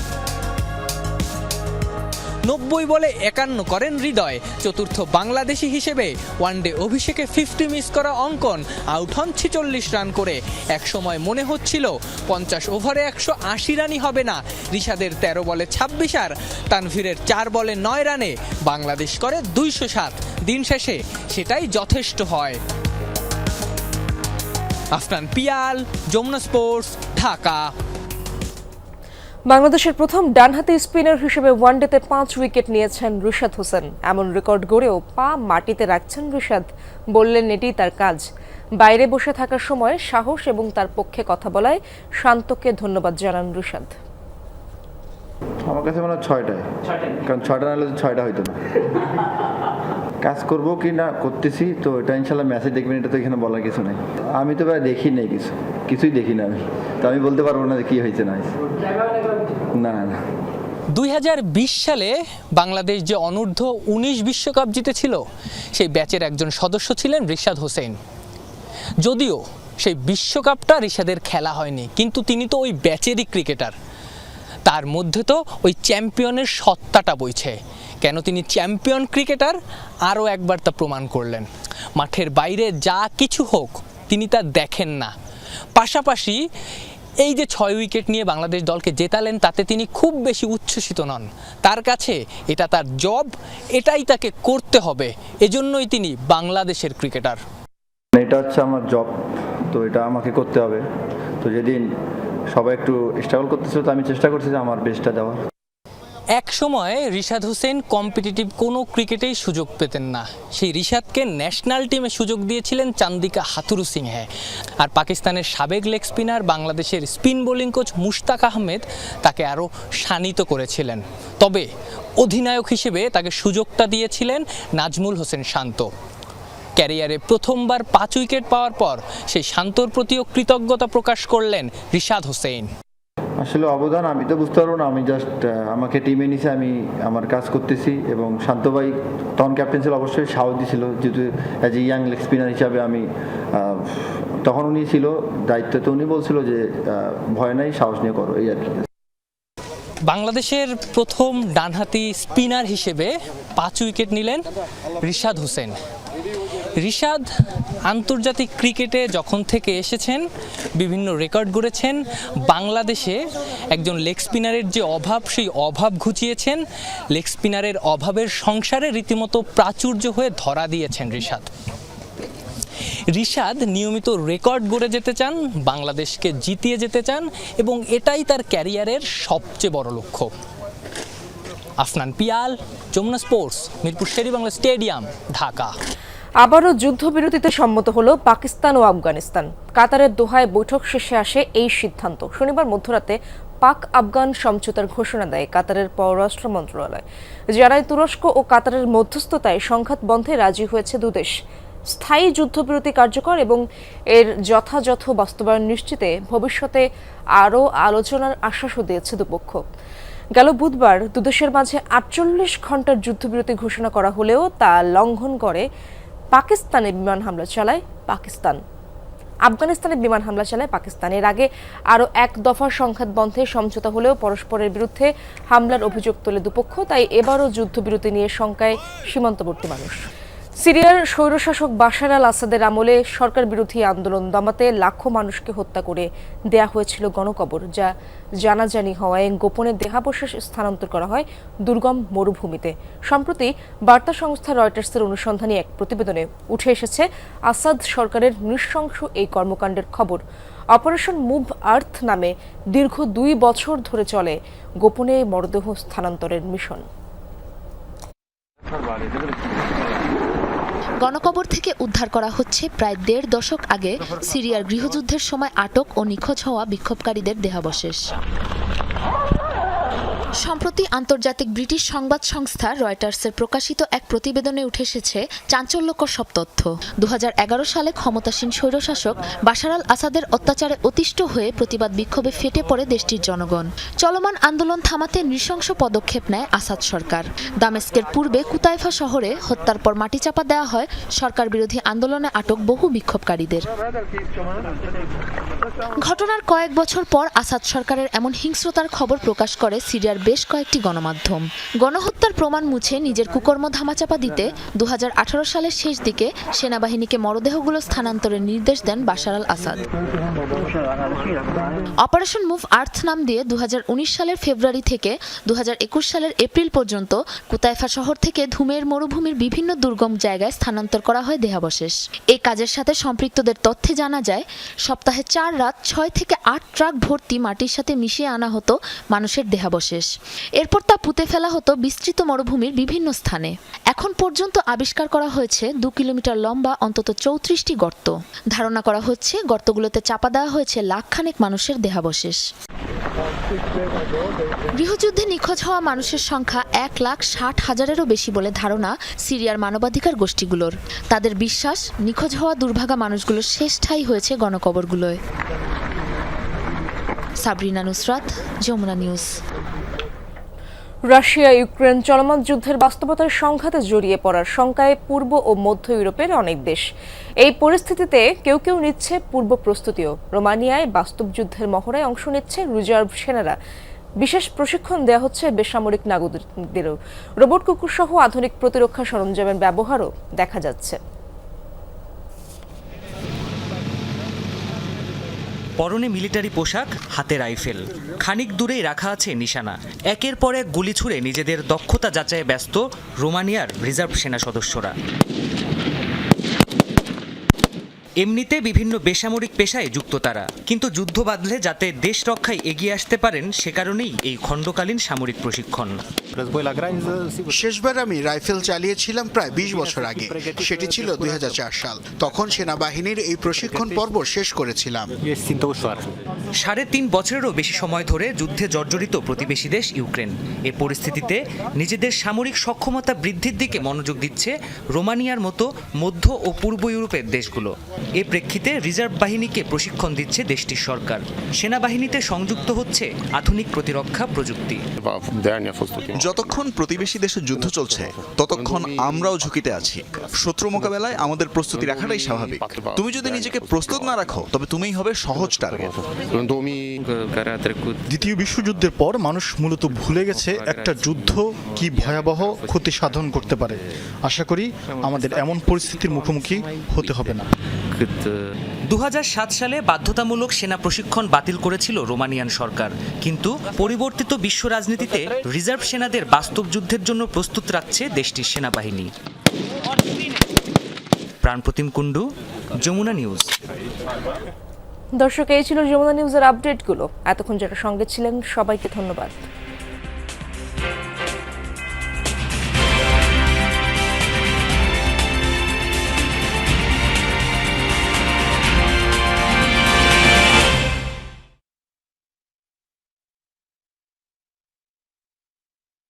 90 বলে 51 করেন হৃদয়। চতুর্থ বাংলাদেশি হিসেবে ওয়ানডে অভিষেকে 50 মিস করা অঙ্কন আউট হন 46 রান করে। একসময় মনে হচ্ছিল 50 ওভারে 180 রানই হবে না। রিশাদের 13 বলে 26 আর তানভীরের 4 বলে 9 রানে বাংলাদেশ করে 207। দিন শেষে সেটাই যথেষ্ট হয়। আফনান পিয়াল, যমুনা স্পোর্টস, ঢাকা। বাংলাদেশের প্রথম ডানহাতি স্পিনার হিসেবে ওয়ানডেতে 5 উইকেট নিয়েছেন রিশাদ হোসেন। এমন রেকর্ড গড়েও পা মাটিতে রাখছেন রিশাদ। বললেন এটি তার কাজ। বাইরে বসে থাকার সময় সাহস এবং তার পক্ষে কথা বলায় শান্তকে ধন্যবাদ জানান রিশাদ। আমার কাছে মনে হয় 6টায়, কারণ 6টা না হলে 6টা হইতো না। কাজ করবো কি না করতেছি তো এটা ইনশাল্লাহ ম্যাসেজ দেখবেন, এটা তো এখানে বলার কিছু নাই। আমি তো প্রায় দেখি নাই, কিছুই দেখি না আমি, তো আমি বলতে পারবো না যে কি হয়েছে না হয়েছে। না না 2020 সালে বাংলাদেশ যে অনূর্ধ্ব 19 বিশ্বকাপ জিতেছিল সেই ব্যাচের একজন সদস্য ছিলেন রিশাদ হোসেন। যদিও সেই বিশ্বকাপটা রিশাদের খেলা হয়নি, কিন্তু তিনি তো ওই ব্যাচেরই ক্রিকেটার। তার মধ্যে তো ওই চ্যাম্পিয়নের সত্তাটা বইছে। কেন তিনি চ্যাম্পিয়ন ক্রিকেটার আরও একবার তা প্রমাণ করলেন। মাঠের বাইরে যা কিছু হোক তিনি তা দেখেন না। পাশাপাশি এই যে 6 উইকেট নিয়ে বাংলাদেশ দলকে জেতালেন, তাতে তিনি খুব বেশি উচ্ছ্বসিত নন। তার কাছে এটা তার জব, এটাই তাকে করতে হবে, এজন্যই তিনি বাংলাদেশের ক্রিকেটার। এটা হচ্ছে আমার জব, তো এটা আমাকে করতে হবে। তো যেদিন সবাই একটু স্ট্রাগল করতেছিল, তো আমি চেষ্টা করছি যে আমার বেস্টটা দেওয়ার। এক সময় রিশাদ হোসেন কম্পিটিটিভ কোনো ক্রিকেটেই সুযোগ পেতেন না। সেই রিশাদকে ন্যাশনাল টিমে সুযোগ দিয়েছিলেন চান্দিকা হাথুরু সিংহে। আর পাকিস্তানের সাবেক লেগ স্পিনার বাংলাদেশের spin bowling coach Mushtaq Ahmed তাকে আরও শানিত করেছিলেন। তবে অধিনায়ক হিসেবে তাকে সুযোগটা দিয়েছিলেন নাজমুল হোসেন শান্ত। ক্যারিয়ারে প্রথমবার 5 উইকেট পাওয়ার পর সেই শান্তর প্রতিও কৃতজ্ঞতা প্রকাশ করলেন রিশাদ হোসেন। আসলে অবদান আমি তো বুঝতে পারবো না, আমি জাস্ট আমাকে টিমে নিছে, আমি আমার কাজ করতেছি। এবং শান্ত ভাই তখন ক্যাপ্টেন ছিল, অবশ্যই সাহস দিয়েছিল, যেহেতু as a young leg spinner হিসাবে আমি তখন উনি ছিল দায়িত্ব, তো উনি বলছিল যে ভয় নাই, সাহস নিয়ে করো, এই আর কি। বাংলাদেশের প্রথম ডানহাতি স্পিনার হিসেবে 5 উইকেট নিলেন রিশাদ হোসেন। রিশাদ আন্তর্জাতিক ক্রিকেটে যখন থেকে এসেছেন বিভিন্ন রেকর্ড গড়েছেন। বাংলাদেশে একজন লেগ স্পিনারের যে অভাব, সেই অভাব ঘুচিয়েছেন। লেগ স্পিনারের অভাবের সংসারে রীতিমতো প্রাচুর্য হয়ে ধরা দিয়েছেন রিশাদ। রিশাদ নিয়মিত রেকর্ড গড়ে যেতে চান, বাংলাদেশকে জিতিয়ে যেতে চান, এবং এটাই তার ক্যারিয়ারের সবচেয়ে বড় লক্ষ্য। Afnan Piyal, Jamuna sports, Mirpur Sher-e-Bangla stadium, Dhaka. আবারও যুদ্ধবিরতিতে সম্মত হলো পাকিস্তান ও আফগানিস্তান। কাতারের দোহায় বৈঠক শেষে আসে এই সিদ্ধান্ত। শনিবার মধ্যরাতে পাক আফগান সমঝোতার ঘোষণা দেয় কাতারের পররাষ্ট্র মন্ত্রণালয়। জানায় তুরস্ক ও কাতারের মধ্যস্থতায় সংঘাত বন্ধে রাজি হয়েছে দুদেশ। স্থায়ী যুদ্ধবিরতি কার্যকর এবং এর যথাযথ বাস্তবায়ন নিশ্চিতে ভবিষ্যতে আরও আলোচনার আশ্বাসও দিয়েছে দুপক্ষ। গেল বুধবার দুদেশের মাঝে 48 ঘন্টার যুদ্ধবিরতি ঘোষণা করা হলেও তা লঙ্ঘন করে পাকিস্তানে বিমান হামলা চালায় পাকিস্তান। আফগানিস্তানে বিমান হামলা চালায় পাকিস্তান। এর আগে আরও এক দফা সংঘাত বন্ধে সমঝোতা হলেও পরস্পরের বিরুদ্ধে হামলার অভিযোগ তোলে দুপক্ষ। তাই এবারও যুদ্ধবিরতি নিয়ে শঙ্কায় সীমান্তবর্তী মানুষ। সিরিয়ার স্বৈরশাসক বাশার আল আসাদের আমলে সরকার বিরোধী আন্দোলন দমাতে লাখো মানুষকে হত্যা করে দেয়া হয়েছিল গণকবর, যা জানাজানি হওয়ায় গোপনে দেহাবশেষ স্থানান্তর করা হয় দুর্গম মরুভূমিতে। সম্প্রতি বার্তা সংস্থা রয়টার্সের অনুসন্ধানী এক প্রতিবেদনে উঠে এসেছে আসাদ সরকারের নৃশংস এই কর্মকাণ্ডের খবর। অপারেশন মুভ আর্থ নামে দীর্ঘ 2 বছর ধরে চলে গোপনে মরদেহ স্থানান্তরের মিশন। গণকবর থেকে উদ্ধার করা হচ্ছে প্রায় 1.5 দশক আগে সিরিয়ার গৃহযুদ্ধের সময় আটক ও নিখোঁজ হওয়া বিক্ষোভকারীদের দেহাবশেষ। সম্প্রতি আন্তর্জাতিক ব্রিটিশ সংবাদ সংস্থা রয়টার্সের প্রকাশিত এক প্রতিবেদনে উঠে এসেছে চাঞ্চল্যকর সব তথ্য। 2011 সালে ক্ষমতাসীন স্বৈরশাসক বাশার আল আসাদের অত্যাচারে অতিষ্ঠ হয়ে প্রতিবাদ বিক্ষোভে ফেটে পড়ে দেশটির জনগণ। চলমান আন্দোলন থামাতে নৃশংস পদক্ষেপ নেয় আসাদ সরকার। দামেস্কের পূর্বে কুতাইফা শহরে হত্যার পর মাটিচাপা দেওয়া হয় সরকার বিরোধী আন্দোলনে আটক বহু বিক্ষোভকারীদের। ঘটনার কয়েক বছর পর আসাদ সরকারের এমন হিংস্রতার খবর প্রকাশ করে সিরিয়ার বেশ কয়েকটি গণমাধ্যম। গণহত্যার প্রমাণ মুছে নিজের কুকর্ম ধামাচাপা দিতে 2018 সালের শেষ দিকে সেনাবাহিনীকে মরদেহগুলো স্থানান্তরের নির্দেশ দেন বাশার আল আসাদ। অপারেশন মুভ আর্থ নাম দিয়ে 2019 সালের ফেব্রুয়ারি থেকে 2021 সালের এপ্রিল পর্যন্ত কুতাইফা শহর থেকে ধুমের মরুভূমির বিভিন্ন দুর্গম জায়গায় স্থানান্তর করা হয় দেহাবশেষ। এই কাজের সাথে সম্পৃক্তদের তথ্যে জানা যায় সপ্তাহে 4 রাত 6 থেকে 8 ট্রাক ভর্তি মাটির সাথে মিশিয়ে আনা হতো মানুষের দেহাবশেষ। এরপর তা পুঁতে ফেলা হতো বিস্তৃত মরুভূমির বিভিন্ন স্থানে। এখন পর্যন্ত আবিষ্কার করা হয়েছে 2 কিলোমিটার লম্বা অন্তত 34টি গর্ত। ধারণা করা হচ্ছে গর্তগুলোতে চাপা দেওয়া হয়েছে লাখখানেক মানুষের দেহাবশেষ। গৃহযুদ্ধে নিখোঁজ হওয়া মানুষের সংখ্যা 1,60,000-এরও বেশি বলে ধারণা সিরিয়ার মানবাধিকার গোষ্ঠীগুলোর। তাদের বিশ্বাস নিখোঁজ হওয়া দুর্ভাগা মানুষগুলোর শেষ ঠাঁই হয়েছে গণকবরগুলোয়। Sabrina Nusrat, Jamuna news. Russia Ukraine চলমান যুদ্ধের বাস্তবতার সংঘাতে জড়িয়ে পড়ার শঙ্কায় পূর্ব ও মধ্য ইউরোপের অনেক দেশ। এই পরিস্থিতিতে কেউ কেউ নিচ্ছে পূর্ব প্রস্তুতিও। রোমানিয়ায় বাস্তব যুদ্ধের মহড়ায় অংশ নিচ্ছে রিজার্ভ সেনারা। বিশেষ প্রশিক্ষণ দেওয়া হচ্ছে বেসামরিক নাগরিকদেরও। রোবট কুকুর সহ আধুনিক প্রতিরক্ষা সরঞ্জামের ব্যবহারও দেখা যাচ্ছে। পরনে মিলিটারি পোশাক, হাতে রাইফেল, খানিক দূরেই রাখা আছে নিশানা। একের পর এক গুলি ছুড়ে নিজেদের দক্ষতা যাচাইয়ে ব্যস্ত রোমানিয়ার রিজার্ভ সেনা সদস্যরা। এমনিতে বিভিন্ন বেসামরিক পেশায় যুক্ত তারা, কিন্তু যুদ্ধ বাঁধলে যাতে দেশ রক্ষায় এগিয়ে আসতে পারেন সে কারণেই এই খণ্ডকালীন সামরিক প্রশিক্ষণ। শেষবার আমি রাইফেল চালিয়েছিলাম প্রায় 20 বছর আগে, সেটি ছিল 2004 সাল। তখন সেনাবাহিনীর এই প্রশিক্ষণ পর্ব শেষ করেছিলাম। 3.5 বছরেরও বেশি সময় ধরে যুদ্ধে জর্জরিত প্রতিবেশী দেশ ইউক্রেন। এ পরিস্থিতিতে নিজেদের সামরিক সক্ষমতা বৃদ্ধির দিকে মনোযোগ দিচ্ছে রোমানিয়ার মতো মধ্য ও পূর্ব ইউরোপের দেশগুলো। এ প্রেক্ষিতে রিজার্ভ বাহিনীকে প্রশিক্ষণ দিচ্ছে দেশটির সরকার। সেনাবাহিনীতে সংযুক্ত হচ্ছে আধুনিক প্রতিরক্ষা প্রযুক্তি। যতক্ষণ প্রতিবেশী দেশে যুদ্ধ চলছে ততক্ষণ আমরাও ঝুঁকিতে আছি। শত্রু মোকাবেলায় আমাদের প্রস্তুতি রাখাটাই স্বাভাবিক। তুমি যদি নিজেকে প্রস্তুত না রাখো তবে তুমিই হবে সহজ টার্গেট। দ্বিতীয় বিশ্বযুদ্ধের পর মানুষ মূলত ভুলে গেছে একটা যুদ্ধ কি ভয়াবহ ক্ষতি সাধন করতে পারে। আশা করি আমাদের এমন পরিস্থিতির মুখোমুখি হতে হবে না। 2007 সালে বাধ্যতামূলক সেনা প্রশিক্ষণ বাতিল করেছিল রোমানিয়ান সরকার, কিন্তু পরিবর্তিত বিশ্ব রাজনীতিতে রিজার্ভ সেনাদের বাস্তব যুদ্ধের জন্য প্রস্তুত রাখছে দেশটির সেনাবাহিনী। প্রাণপ্রতিম কুণ্ডু, যমুনা নিউজ। দর্শক, এই ছিল যমুনা নিউজের আপডেটগুলো। এতক্ষণ যারা সঙ্গে ছিলেন সবাইকে ধন্যবাদ।